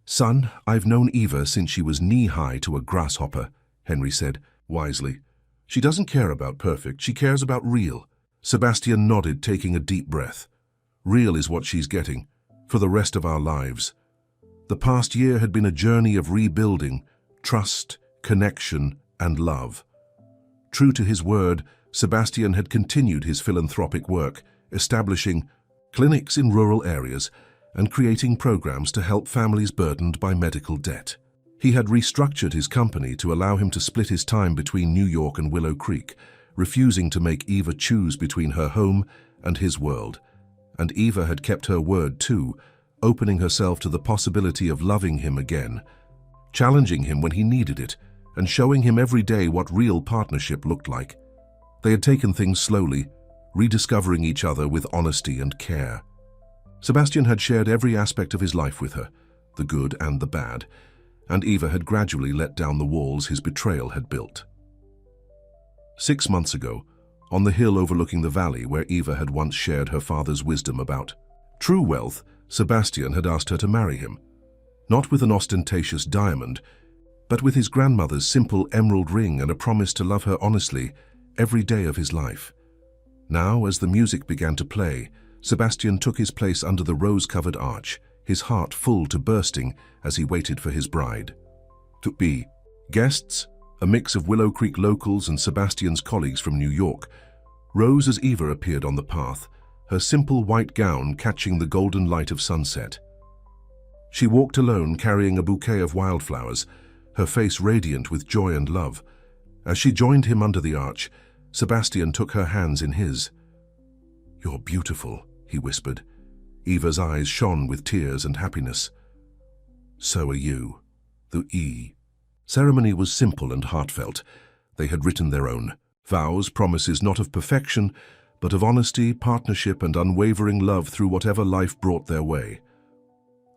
Son, I've known Eva since she was knee-high to a grasshopper, Henry said, wisely. She doesn't care about perfect, she cares about real. Sebastian nodded, taking a deep breath. Real is what she's getting, for the rest of our lives. The past year had been a journey of rebuilding, trust, connection, and love. True to his word, Sebastian had continued his philanthropic work, establishing clinics in rural areas and creating programs to help families burdened by medical debt. He had restructured his company to allow him to split his time between New York and Willow Creek, refusing to make Eva choose between her home and his world. And Eva had kept her word too, opening herself to the possibility of loving him again, challenging him when he needed it, and showing him every day what real partnership looked like. They had taken things slowly, rediscovering each other with honesty and care. Sebastian had shared every aspect of his life with her, the good and the bad, and Eva had gradually let down the walls his betrayal had built. 6 months ago, on the hill overlooking the valley where Eva had once shared her father's wisdom about true wealth, Sebastian had asked her to marry him, not with an ostentatious diamond, but with his grandmother's simple emerald ring and a promise to love her honestly every day of his life. Now, as the music began to play, Sebastian took his place under the rose-covered arch, his heart full to bursting as he waited for his bride to be. Guests, a mix of Willow Creek locals and Sebastian's colleagues from New York, rose as Eva appeared on the path, her simple white gown catching the golden light of sunset. She walked alone, carrying a bouquet of wildflowers, her face radiant with joy and love. As she joined him under the arch, Sebastian took her hands in his. "You're beautiful," he whispered. Eva's eyes shone with tears and happiness. "So are you." The ceremony was simple and heartfelt. They had written their own vows, promises not of perfection, but of honesty, partnership, and unwavering love through whatever life brought their way.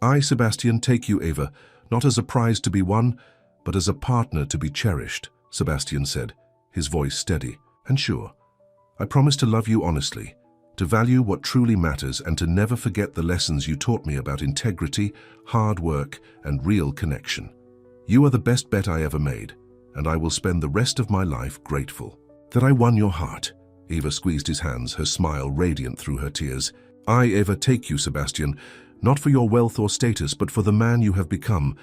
"I, Sebastian, take you, Eva, not as a prize to be won, but as a partner to be cherished," Sebastian said, his voice steady and sure. "I promise to love you honestly, to value what truly matters, and to never forget the lessons you taught me about integrity, hard work, and real connection. You are the best bet I ever made, and I will spend the rest of my life grateful that I won your heart." Eva squeezed his hands, her smile radiant through her tears. "I ever take you, Sebastian, not for your wealth or status, but for the man you have become.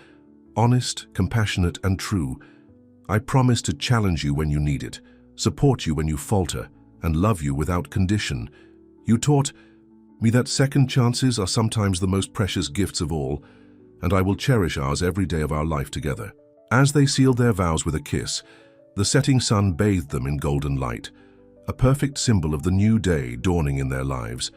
Honest, compassionate, and true. I promise to challenge you when you need it, support you when you falter, and love you without condition. You taught me that second chances are sometimes the most precious gifts of all, and I will cherish ours every day of our life together." As they sealed their vows with a kiss, the setting sun bathed them in golden light, a perfect symbol of the new day dawning in their lives,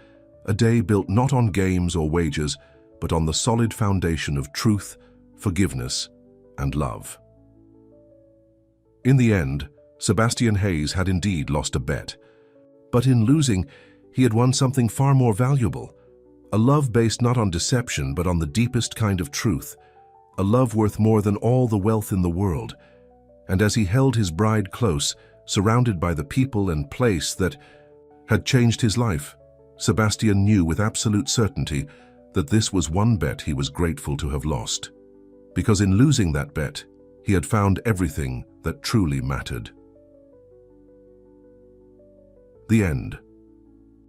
a day built not on games or wagers, but on the solid foundation of truth, forgiveness, and love. In the end, Sebastian Hayes had indeed lost a bet. But in losing, he had won something far more valuable, a love based not on deception but on the deepest kind of truth, a love worth more than all the wealth in the world. And as he held his bride close, surrounded by the people and place that had changed his life, Sebastian knew with absolute certainty that this was one bet he was grateful to have lost. Because in losing that bet, he had found everything that truly mattered. The end.